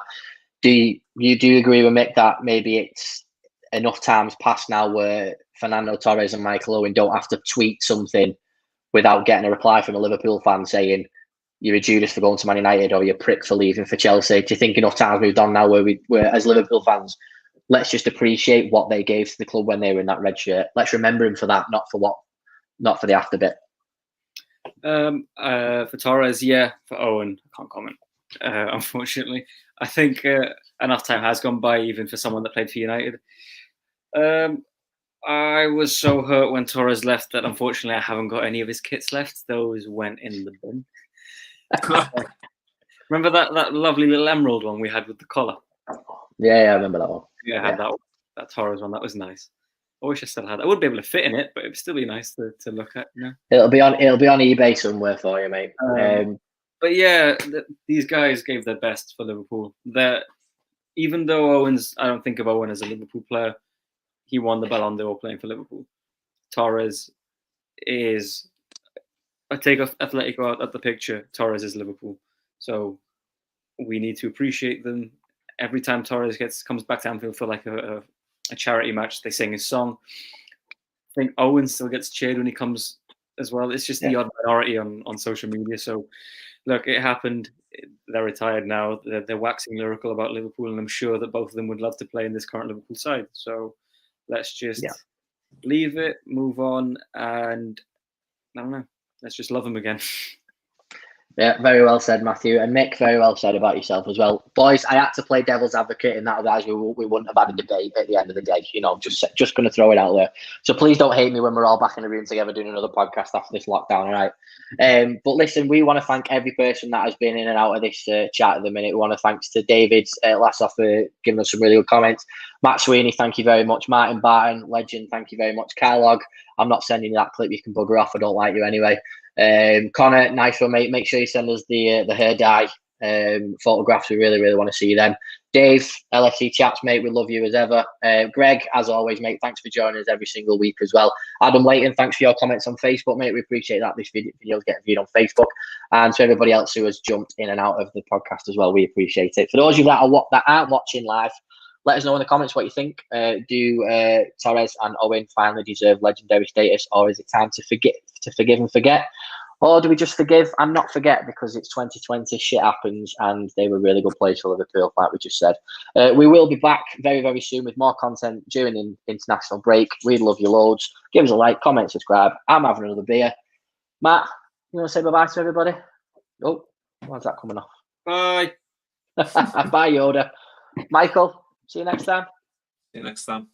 do you agree with Mick that maybe it's enough times past now where Fernando Torres and Michael Owen don't have to tweet something without getting a reply from a Liverpool fan saying you're a Judas for going to Man United, or you're a prick for leaving for Chelsea? Do you think enough times moved on now where we're as Liverpool fans, let's just appreciate what they gave to the club when they were in that red shirt? Let's remember him for that, not for the after bit. For Torres, yeah. For Owen, I can't comment. Unfortunately, I think enough time has gone by, even for someone that played for United. I was so hurt when Torres left that unfortunately I haven't got any of his kits left. Those went in the bin. Remember that lovely little emerald one we had with the collar? Yeah, I remember that one. Yeah, I had that Torres one. That was nice. I wish I still had it. I wouldn't be able to fit in it, but it would still be nice to look at. You know? It'll be on eBay somewhere for you, mate. But yeah, these guys gave their best for Liverpool. Even though I don't think of Owen as a Liverpool player, he won the Ballon d'Or playing for Liverpool. Torres is, I take Atletico out of the picture, Torres is Liverpool. So we need to appreciate them. Every time Torres comes back to Anfield for like a charity match, they sing his song. I think Owen still gets cheered when he comes as well. It's just the odd minority on social media. So look, it happened. They're retired now. They're waxing lyrical about Liverpool, and I'm sure that both of them would love to play in this current Liverpool side. So let's just leave it, move on, and I don't know. Let's just love them again. Yeah, very well said, Matthew. And Mick, very well said about yourself as well. Boys, I had to play devil's advocate in that, otherwise we wouldn't have had a debate at the end of the day. Just going to throw it out there. So please don't hate me when we're all back in the room together doing another podcast after this lockdown, all right? But listen, we want to thank every person that has been in and out of this chat at the minute. We want to thanks to David Lassoff for giving us some really good comments. Matt Sweeney, thank you very much. Martin Barton, legend, thank you very much. Carlog, I'm not sending you that clip. You can bugger off. I don't like you anyway. Connor, nice one, mate. Make sure you send us the hair dye photographs. We really, really want to see them. Dave, LFC Chats, mate, we love you as ever. Greg, as always, mate, thanks for joining us every single week as well. Adam Layton, thanks for your comments on Facebook, mate. We appreciate that. This video is getting viewed on Facebook. And to everybody else who has jumped in and out of the podcast as well, we appreciate it. For those of you that aren't watching live, let us know in the comments what you think. Do Torres and Owen finally deserve legendary status, or is it time to forgive and forget? Or do we just forgive and not forget because it's 2020, shit happens, and they were a really good players for Liverpool, like we just said. We will be back very, very soon with more content during the international break. We'd love you loads. Give us a like, comment, subscribe. I'm having another beer. Matt, you want to say bye-bye to everybody? Oh, why's that coming off? Bye. Bye, Yoda. Michael, see you next time. See you next time.